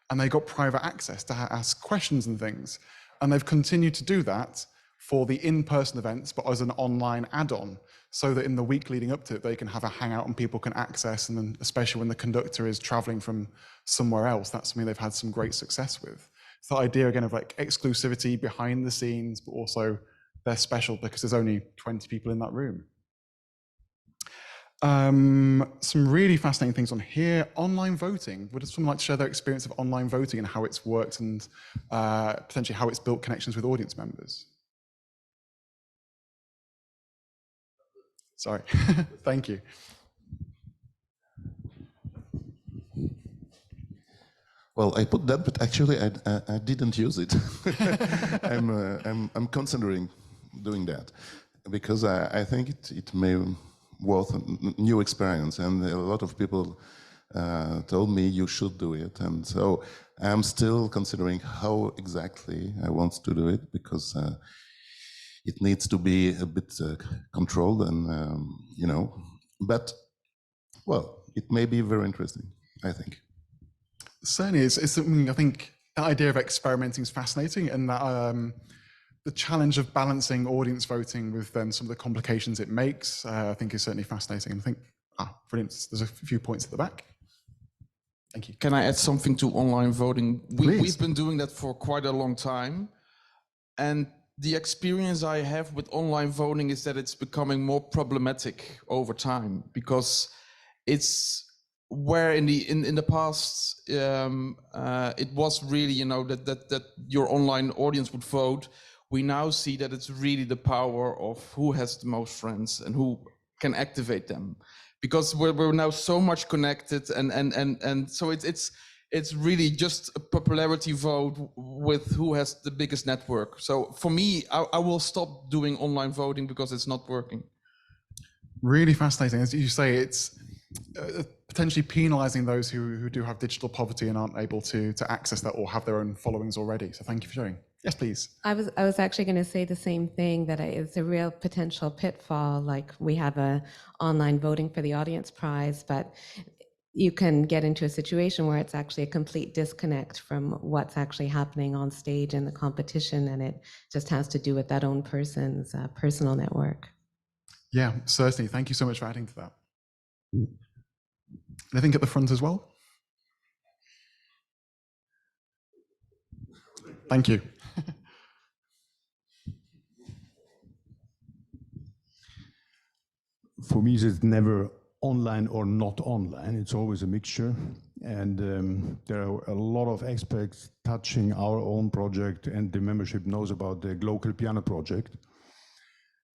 and they got private access to ask questions and things. And they've continued to do that for the in-person events, but as an online add-on, so that in the week leading up to it, they can have a hangout and people can access, and then especially when the conductor is traveling from somewhere else, that's something they've had some great success with. It's the idea again of like exclusivity behind the scenes, but also they're special because there's only 20 people in that room. Some really fascinating things on here. Online voting. Would someone like to share their experience of online voting and how it's worked and potentially how it's built connections with audience members? Sorry, thank you. Well, I put that, but actually I didn't use it. I'm considering doing that because I think it may worth a new experience, and a lot of people told me you should do it, and so I'm still considering how exactly I want to do it because it needs to be a bit controlled and you know, but well, it may be very interesting, I think. Certainly, it's something I think that idea of experimenting is fascinating, and that the challenge of balancing audience voting with then some of the complications it makes, I think is certainly fascinating. And I think, brilliant, there's a few points at the back. Thank you. Can I add something to online voting? Please. We've been doing that for quite a long time. And the experience I have with online voting is that it's becoming more problematic over time, because it's where in the past it was really, you know, that your online audience would vote. We now see that it's really the power of who has the most friends and who can activate them, because we're now so much connected, and so it's really just a popularity vote with who has the biggest network. So for me, I will stop doing online voting because it's not working. Really fascinating. As you say, it's potentially penalizing those who do have digital poverty and aren't able to access that or have their own followings already. So thank you for sharing. Yes, please. I was actually going to say the same thing, that it's a real potential pitfall. Like, we have a online voting for the audience prize, but you can get into a situation where it's actually a complete disconnect from what's actually happening on stage in the competition, and it just has to do with that own person's personal network. Yeah, certainly. Thank you so much for adding to that. And I think at the front as well. Thank you. For me, it's never online or not online. It's always a mixture. And there are a lot of experts touching our own project, and the membership knows about the local piano project.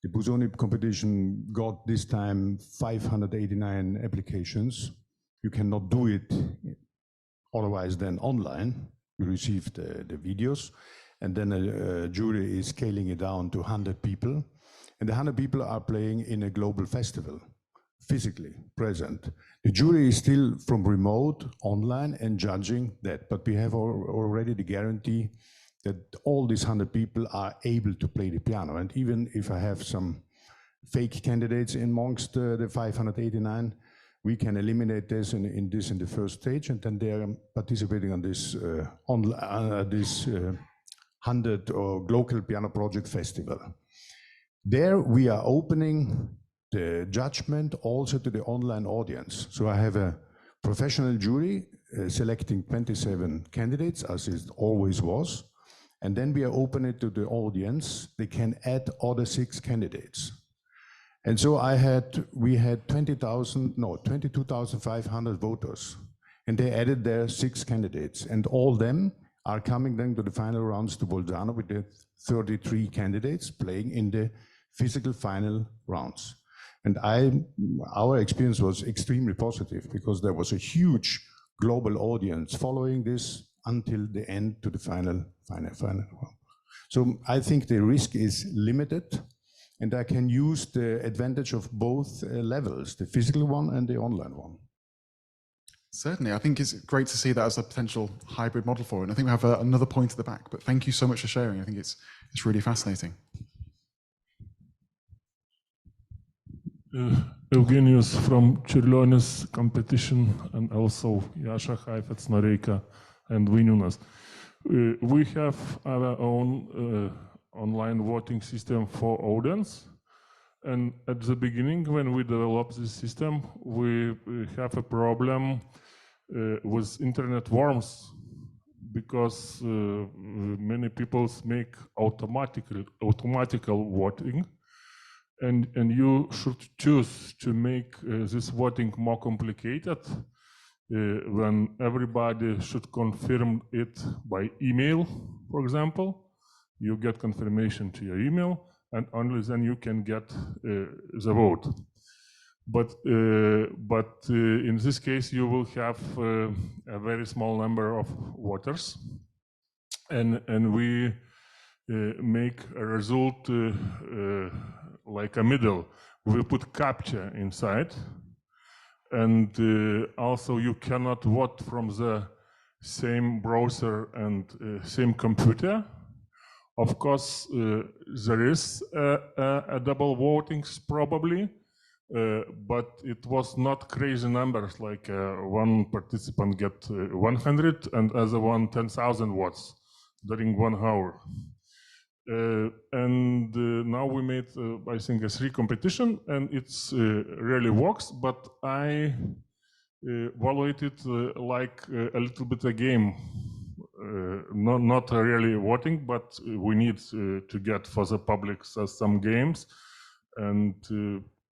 The Busoni competition got this time 589 applications. You cannot do it otherwise than online. You receive the videos, and then a jury is scaling it down to 100 people. And the 100 people are playing in a global festival, physically present. The jury is still from remote, online, and judging that. But we have already the guarantee that all these 100 people are able to play the piano. And even if I have some fake candidates amongst the 589, we can eliminate this in the first stage, and then they are participating on this 100 or local piano project festival. There we are opening the judgment also to the online audience. So I have a professional jury selecting 27 candidates, as it always was, and then we are opening it to the audience. They can add other 6 candidates. And so we had 22,500 voters, and they added their 6 candidates, and all them are coming then to the final rounds to Bolzano with the 33 candidates playing in the physical final rounds. And our experience was extremely positive, because there was a huge global audience following this until the end to the final round. So I think the risk is limited, and I can use the advantage of both levels, the physical one and the online one. Certainly, I think it's great to see that as a potential hybrid model for it. And I think we have another point at the back, but thank you so much for sharing. I think it's really fascinating. Eugenius from Čiurlionis competition, and also Jasha Heifetz, Noreika, and Viniūnas. We have our own online voting system for audience. And at the beginning, when we developed this system, we have a problem with internet worms, because many people make automatical voting, and you should choose to make this voting more complicated when everybody should confirm it by email, for example. You get confirmation to your email, and only then you can get the vote. But in this case, you will have a very small number of voters, and we make a result like a middle. We put captcha inside, and also you cannot vote from the same browser and same computer. Of course, there is a double voting probably, but it was not crazy numbers, like one participant get 100 and other one 10,000 votes during 1 hour. And now we made, I think, a 3 competition, and it's really works, but I evaluate it like a little bit a game. Not really voting, but we need to get for the public some games, and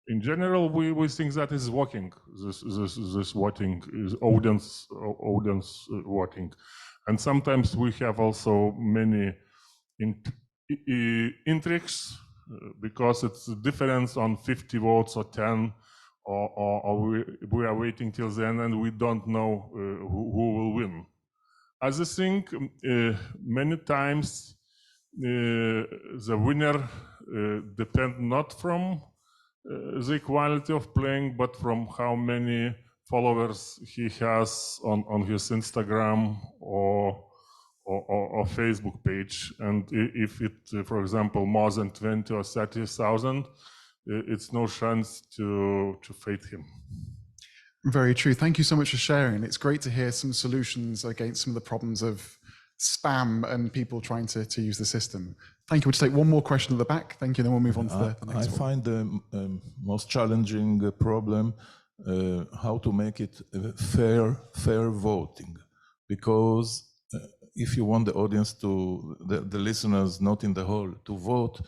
in general we think that is working. This voting is audience voting, and sometimes we have also many intrigues because it's a difference on 50 votes or 10, or we are waiting till the end and we don't know who will win. Other thing, many times the winner depends not from the quality of playing, but from how many followers he has on his Instagram or Facebook page. And if it, for example, more than 20 or 30,000, it's no chance to fade him. Very true. Thank you so much for sharing. It's great to hear some solutions against some of the problems of spam and people trying to use the system. Thank you. We'll just take one more question at the back. Thank you. Then we'll move on to the next one. I find the most challenging problem how to make it fair voting, because if you want the audience to, the listeners not in the hall, to vote,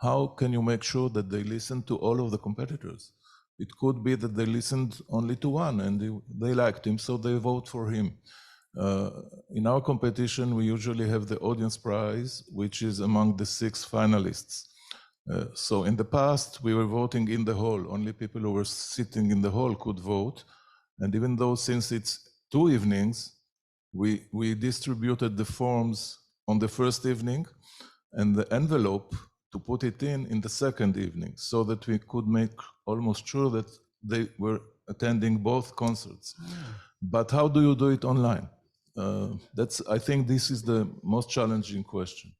how can you make sure that they listen to all of the competitors? It could be that they listened only to one and they liked him, so they vote for him. In our competition, we usually have the audience prize, which is among the 6 finalists. So in the past, we were voting in the hall. Only people who were sitting in the hall could vote. And even though since it's 2 evenings, we distributed the forms on the first evening and the envelope to put it in the second evening, so that we could make almost sure that they were attending both concerts. But how do you do it online? I think this is the most challenging question.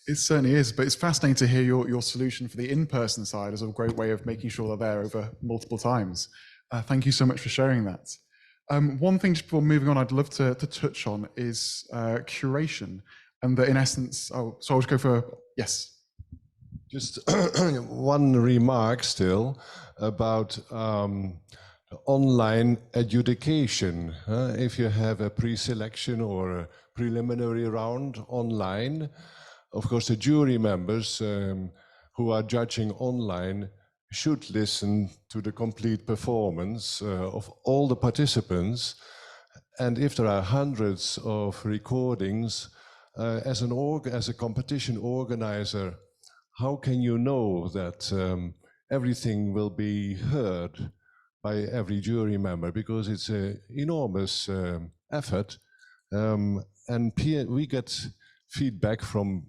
It certainly is, but it's fascinating to hear your solution for the in-person side as a great way of making sure they're there over multiple times. Thank you so much for sharing that. One thing just before moving on, I'd love to touch on is curation, and that in essence, so I'll just go for, yes. Just one remark still about online adjudication. If you have a pre-selection or a preliminary round online, of course the jury members who are judging online should listen to the complete performance of all the participants. And if there are hundreds of recordings, as a competition organizer, how can you know that everything will be heard by every jury member? Because it's an enormous effort. And we get feedback from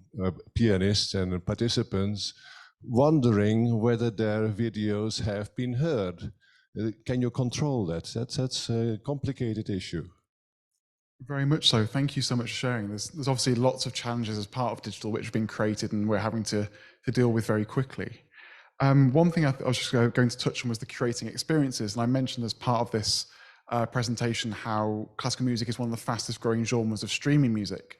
pianists and participants wondering whether their videos have been heard. Can you control that? That's a complicated issue. Very much so. Thank you so much for sharing. There's obviously lots of challenges as part of digital which have been created and we're having to deal with very quickly. One thing I was just going to touch on was the curating experiences. And I mentioned as part of this presentation how classical music is one of the fastest growing genres of streaming music.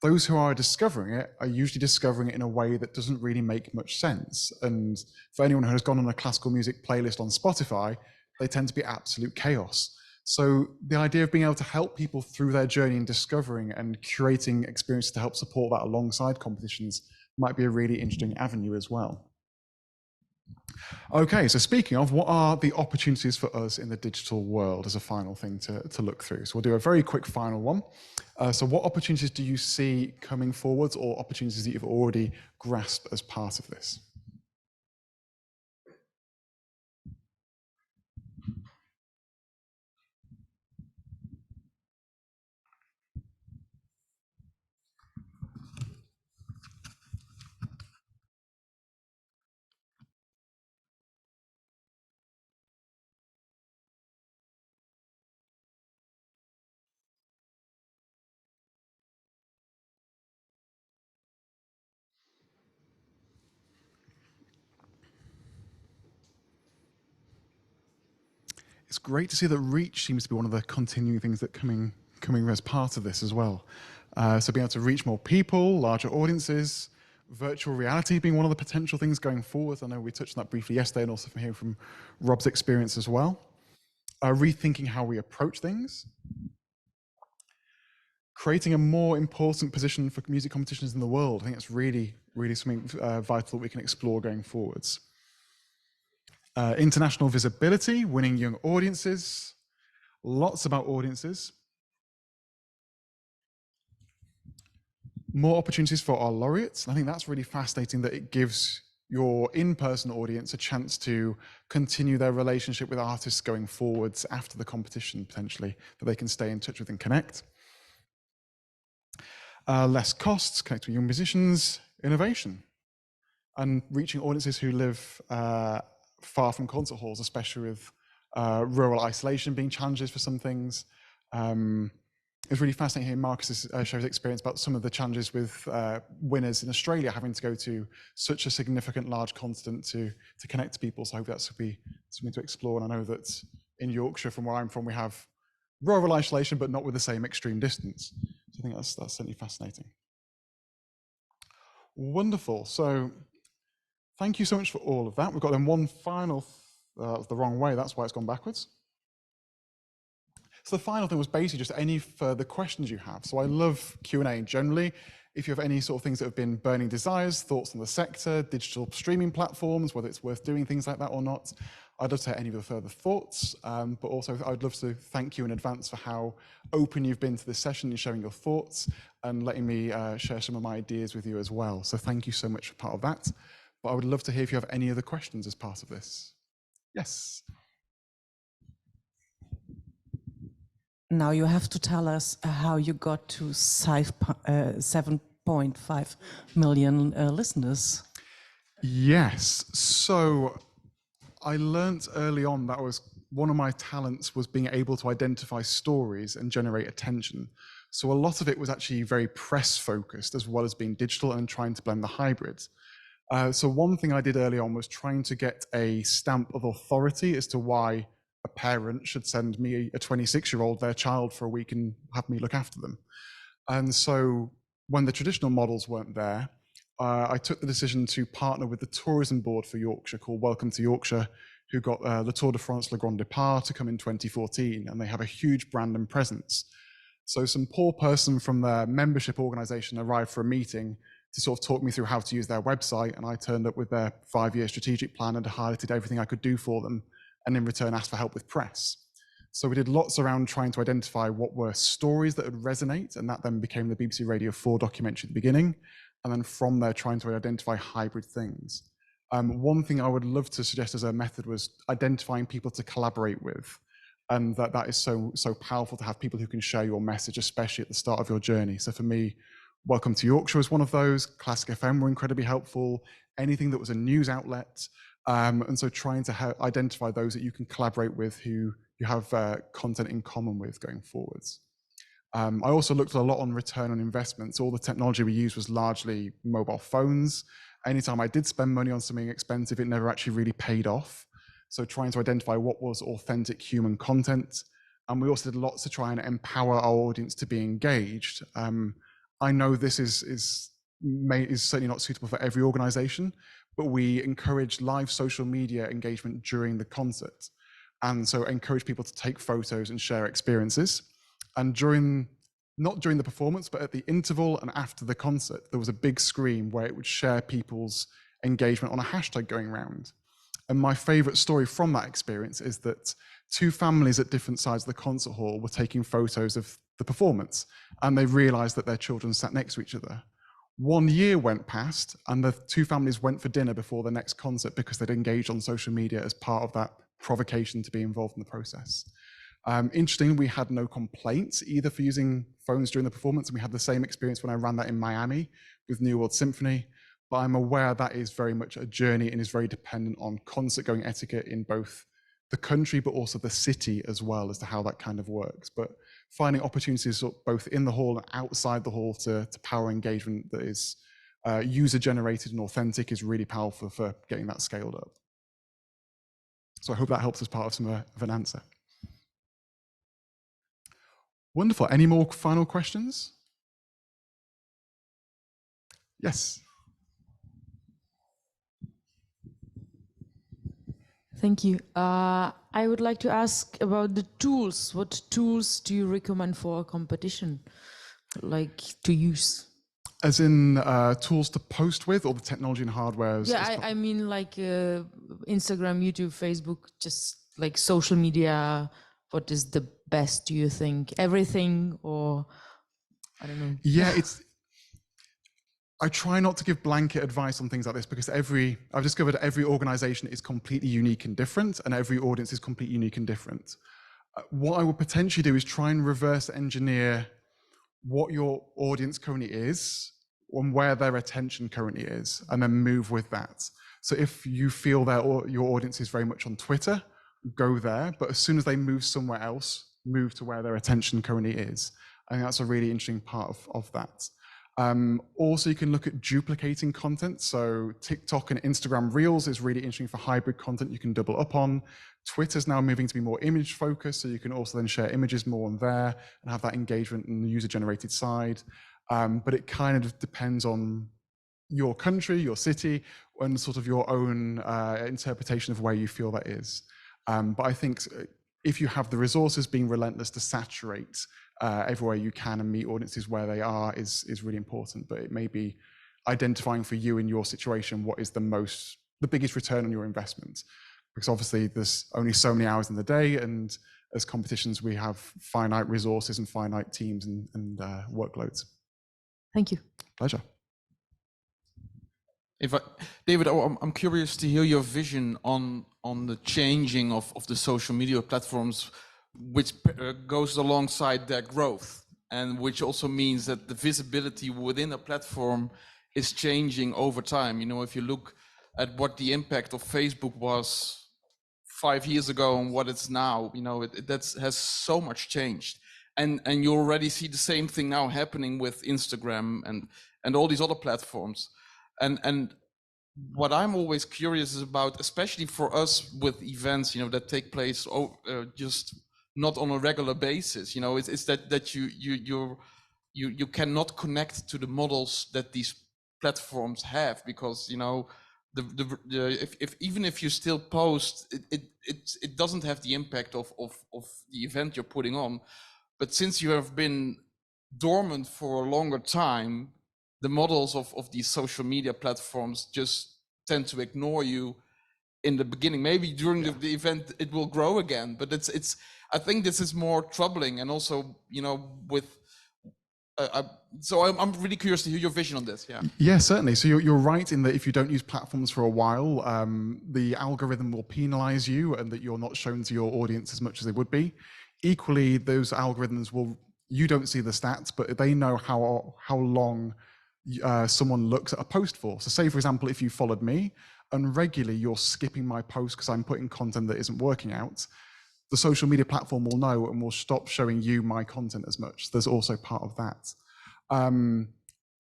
those who are discovering it are usually discovering it in a way that doesn't really make much sense. And for anyone who has gone on a classical music playlist on Spotify, they tend to be absolute chaos. So the idea of being able to help people through their journey in discovering and curating experiences to help support that alongside competitions might be a really interesting avenue as well. Okay, so speaking of, what are the opportunities for us in the digital world as a final thing to look through? So we'll do a very quick final one. So what opportunities do you see coming forwards, or opportunities that you've already grasped as part of this? It's great to see that reach seems to be one of the continuing things that coming as part of this as well. So being able to reach more people, larger audiences, virtual reality being one of the potential things going forward. I know we touched on that briefly yesterday, and also from hearing from Rob's experience as well. Rethinking how we approach things. Creating a more important position for music competitions in the world. I think that's really, really something vital that we can explore going forwards. International visibility, winning young audiences, lots about audiences. More opportunities for our laureates. And I think that's really fascinating that it gives your in-person audience a chance to continue their relationship with artists going forwards after the competition, potentially, that they can stay in touch with and connect. Less costs, connect with young musicians, innovation, and reaching audiences who live far from concert halls, especially with rural isolation being challenges for some things. It's really fascinating hearing Marcus share his experience about some of the challenges with winners in Australia having to go to such a significant large continent to connect to people. So I hope that's will be something to explore. And I know that in Yorkshire, from where I'm from, we have rural isolation, but not with the same extreme distance. So I think that's certainly fascinating. Wonderful. So thank you so much for all of that. We've got then one final, the wrong way, that's why it's gone backwards. So the final thing was basically just any further questions you have. So I love Q&A generally. If you have any sort of things that have been burning desires, thoughts on the sector, digital streaming platforms, whether it's worth doing things like that or not, I'd love to hear any of your further thoughts. But also I'd love to thank you in advance for how open you've been to this session and sharing your thoughts and letting me share some of my ideas with you as well. So thank you so much for part of that. But I would love to hear if you have any other questions as part of this. Yes. Now you have to tell us how you got to 7.5 million listeners. Yes, so I learnt early on that one of my talents was being able to identify stories and generate attention. So a lot of it was actually very press focused as well as being digital and trying to blend the hybrids. So one thing I did early on was trying to get a stamp of authority as to why a parent should send me a 26-year-old their child for a week and have me look after them. And so when the traditional models weren't there, I took the decision to partner with the tourism board for Yorkshire called Welcome to Yorkshire, who got the Tour de France Le Grand Départ to come in 2014, and they have a huge brand and presence. So some poor person from their membership organization arrived for a meeting to sort of talk me through how to use their website, and I turned up with their 5-year strategic plan and highlighted everything I could do for them, and in return asked for help with press. So we did lots around trying to identify what were stories that would resonate, and that then became the BBC Radio 4 documentary at the beginning, and then from there trying to identify hybrid things. One thing I would love to suggest as a method was identifying people to collaborate with, and that is so powerful to have people who can share your message, especially at the start of your journey. So for me, Welcome to Yorkshire was one of those. Classic FM were incredibly helpful. Anything that was a news outlet. And so trying to identify those that you can collaborate with who you have content in common with going forwards. I also looked a lot on return on investments. All the technology we used was largely mobile phones. Anytime I did spend money on something expensive, it never actually really paid off. So trying to identify what was authentic human content. And we also did lots to try and empower our audience to be engaged. I know this is certainly not suitable for every organization, but we encourage live social media engagement during the concert. And so encourage people to take photos and share experiences. And not during the performance, but at the interval and after the concert, there was a big screen where it would share people's engagement on a hashtag going around. And my favorite story from that experience is that two families at different sides of the concert hall were taking photos of the performance, and they realized that their children sat next to each other. 1 year went past, and the two families went for dinner before the next concert because they'd engaged on social media as part of that provocation to be involved in the process. Interestingly, we had no complaints either for using phones during the performance, and we had the same experience when I ran that in Miami with New World Symphony. But I'm aware that is very much a journey and is very dependent on concert-going etiquette in both the country, but also the city as well, as to how that kind of works. But finding opportunities both in the hall and outside the hall to power engagement that is user-generated and authentic is really powerful for getting that scaled up. So I hope that helps as part of some of an answer. Wonderful. Any more final questions? Yes. Thank you. I would like to ask about the tools. What tools do you recommend for a competition, like to use? As in tools to post with, or the technology and hardware? Yeah, I mean like Instagram, YouTube, Facebook, just like social media. What is the best, do you think? Everything, or I don't know. Yeah, I try not to give blanket advice on things like this because I've discovered every organization is completely unique and different, and every audience is completely unique and different. What I would potentially do is try and reverse engineer what your audience currently is and where their attention currently is, and then move with that. So if you feel that your audience is very much on Twitter, go there, but as soon as they move somewhere else, move to where their attention currently is. I think that's a really interesting part of that. Also, you can look at duplicating content. So TikTok and Instagram Reels is really interesting for hybrid content you can double up on. Twitter's now moving to be more image focused, so you can also then share images more on there and have that engagement in the user-generated side. But it kind of depends on your country, your city, and sort of your own interpretation of where you feel that is. But I think if you have the resources, being relentless to saturate everywhere you can and meet audiences where they are is really important. But it may be identifying for you in your situation what is the biggest return on your investment. Because obviously there's only so many hours in the day, and as competitions we have finite resources and finite teams and workloads. Thank you. Pleasure. David, I'm curious to hear your vision on the changing of the social media platforms, which goes alongside their growth, and which also means that the visibility within a platform is changing over time. You know, if you look at what the impact of Facebook was 5 years ago and what it's now, you know, that has so much changed. And you already see the same thing now happening with Instagram and all these other platforms. And what I'm always curious is about, especially for us with events, you know, that take place just not on a regular basis, you know, it's that you cannot connect to the models that these platforms have, because, you know, if even if you still post, it doesn't have the impact of the event you're putting on. But since you have been dormant for a longer time, the models of these social media platforms just tend to ignore you in the beginning. Maybe during the event it will grow again, but it's I think this is more troubling. And also, you know, with so I'm really curious to hear your vision on this. Yeah, certainly. So you're right in that if you don't use platforms for a while, the algorithm will penalize you, and that you're not shown to your audience as much as they would be. Equally, those algorithms you don't see the stats, but they know how long someone looks at a post for. So say, for example, if you followed me and regularly you're skipping my post because I'm putting content that isn't working out, the social media platform will know and will stop showing you my content as much. So there's also part of that.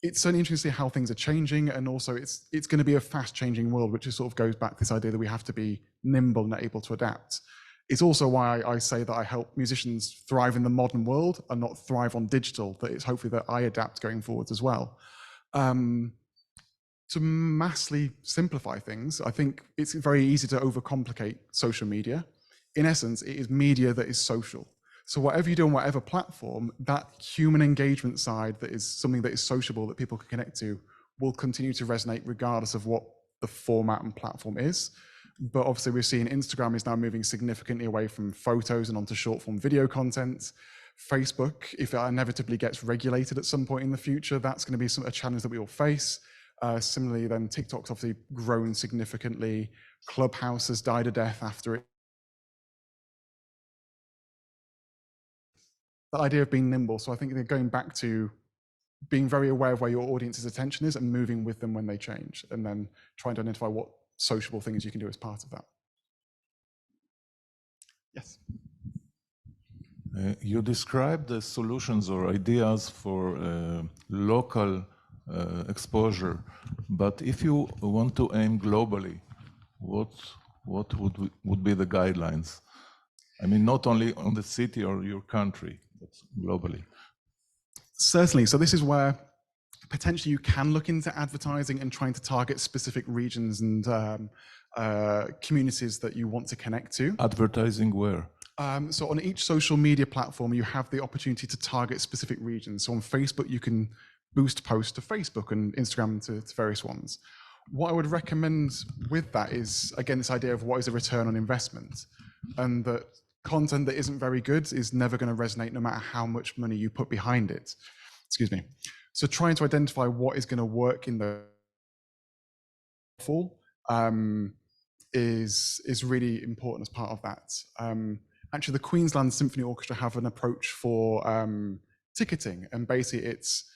It's certainly interesting to see how things are changing, and also it's going to be a fast changing world, which sort of goes back to this idea that we have to be nimble and able to adapt. It's also why I say that I help musicians thrive in the modern world and not thrive on digital, that it's hopefully that I adapt going forwards as well. To massively simplify things, I think it's very easy to overcomplicate social media. In essence, it is media that is social. So whatever you do on whatever platform, that human engagement side that is something that is sociable, that people can connect to, will continue to resonate regardless of what the format and platform is. But obviously we're seeing Instagram is now moving significantly away from photos and onto short form video content. Facebook, if it inevitably gets regulated at some point in the future, that's going to be a challenge that we all face. Similarly, then TikTok's obviously grown significantly. Clubhouse has died a death after it. The idea of being nimble. So I think they're going back to being very aware of where your audience's attention is and moving with them when they change, and then trying to identify what sociable things you can do as part of that. Yes. You described the solutions or ideas for local exposure, but if you want to aim globally, what would be the guidelines? I mean, not only on the city or your country, but globally. Certainly. So this is where potentially you can look into advertising and trying to target specific regions and communities that you want to connect to. Advertising where? So on each social media platform, you have the opportunity to target specific regions. So on Facebook, you can boost posts to Facebook and Instagram to various ones. What I would recommend with that is, again, this idea of what is a return on investment, and that content that isn't very good is never going to resonate no matter how much money you put behind it. Excuse me. So trying to identify what is going to work in the fall is really important as part of that. Actually, the Queensland Symphony Orchestra have an approach for ticketing, and basically it's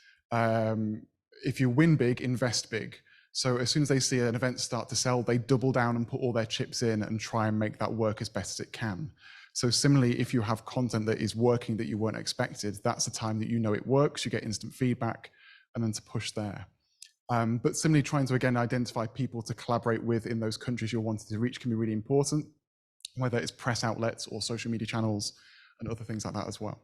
if you win big, invest big. So as soon as they see an event start to sell, they double down and put all their chips in and try and make that work as best as it can. So similarly, if you have content that is working that you weren't expected, that's the time that you know it works, you get instant feedback, and then to push there. But similarly, trying to again identify people to collaborate with in those countries you're wanting to reach can be really important, whether it's press outlets or social media channels and other things like that as well.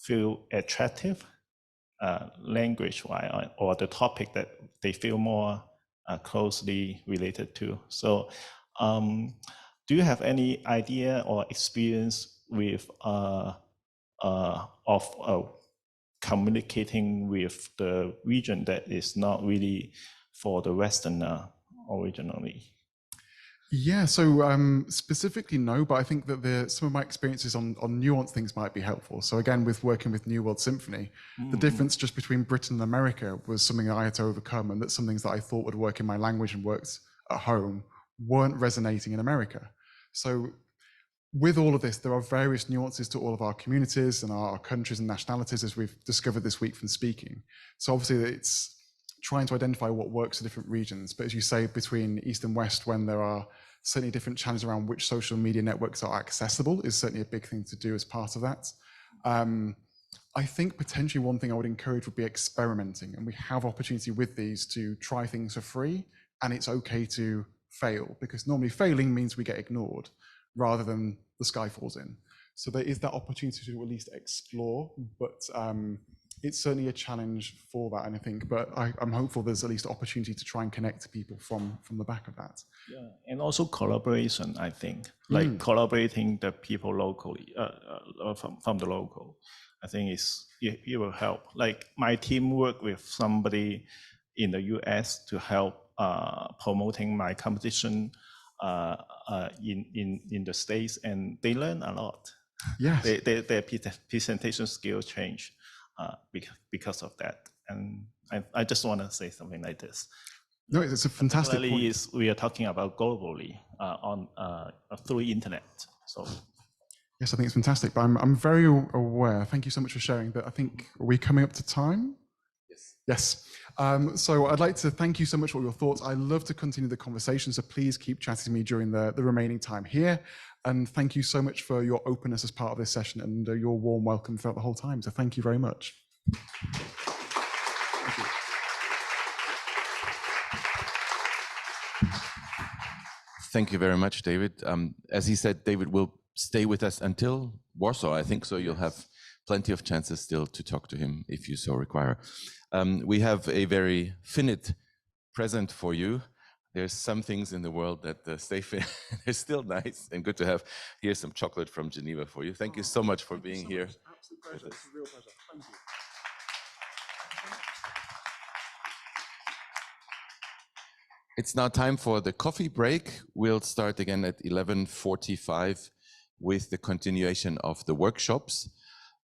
Feel attractive language-wise, or the topic that they feel more closely related to. So do you have any idea or experience with communicating with the region that is not really for the Westerner originally? Yeah, so specifically no, but I think that some of my experiences on nuanced things might be helpful. So again, with working with New World Symphony, the difference just between Britain and America was something I had to overcome, and that some things that I thought would work in my language and worked at home weren't resonating in America. So with all of this, there are various nuances to all of our communities and our countries and nationalities, as we've discovered this week from speaking. So obviously it's trying to identify what works in different regions. But as you say, between East and West, when there are certainly different challenges around which social media networks are accessible, is certainly a big thing to do as part of that. I think potentially one thing I would encourage would be experimenting. And we have opportunity with these to try things for free, and it's okay to fail, because normally failing means we get ignored rather than the sky falls in. So there is that opportunity to at least explore, but it's certainly a challenge for that, and I think, but I'm hopeful there's at least opportunity to try and connect to people from the back of that. Yeah, and also collaboration, I think, like collaborating the people locally, from the local, I think it will help. Like my team worked with somebody in the US to help promoting my competition in the States, and they learn a lot. Yes. Their presentation skills change because of that, and I just want to say something like this. No, it's a fantastic point. We are talking about globally on through internet. So yes, I think it's fantastic. But I'm very aware. Thank you so much for sharing that. I think, are we coming up to time? Yes. Yes. So I'd like to thank you so much for all your thoughts. I love to continue the conversation, so please keep chatting to me during the remaining time here. And thank you so much for your openness as part of this session and your warm welcome throughout the whole time. So thank you very much. Thank you. Thank you very much, David. As he said, David will stay with us until Warsaw, I think, so you'll have plenty of chances still to talk to him if you so require. We have a very finite present for you. There's some things in the world that stay fit. They're still nice and good to have. Here's some chocolate from Geneva for you. Thank you so much for being here. Absolute pleasure. It's a real pleasure. Thank you. It's now time for the coffee break. We'll start again at 11:45 with the continuation of the workshops.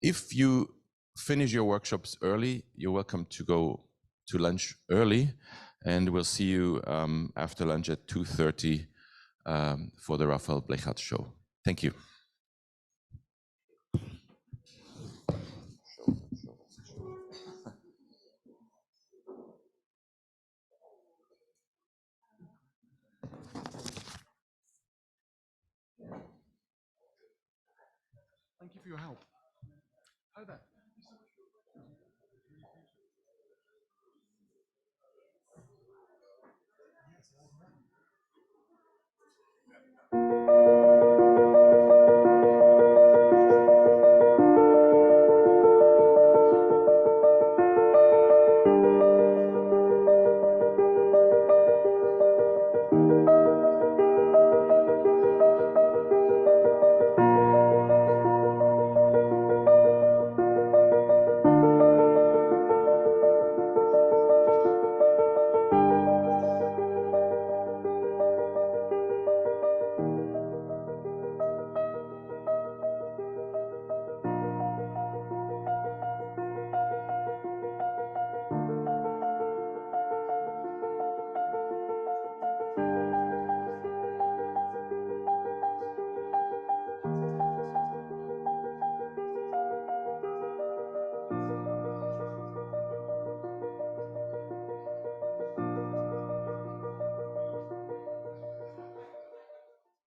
If you finish your workshops early, you're welcome to go to lunch early, and we'll see you after lunch at 2:30 for the Raphael Blechert show. Thank you. Thank you for your help. Hi there.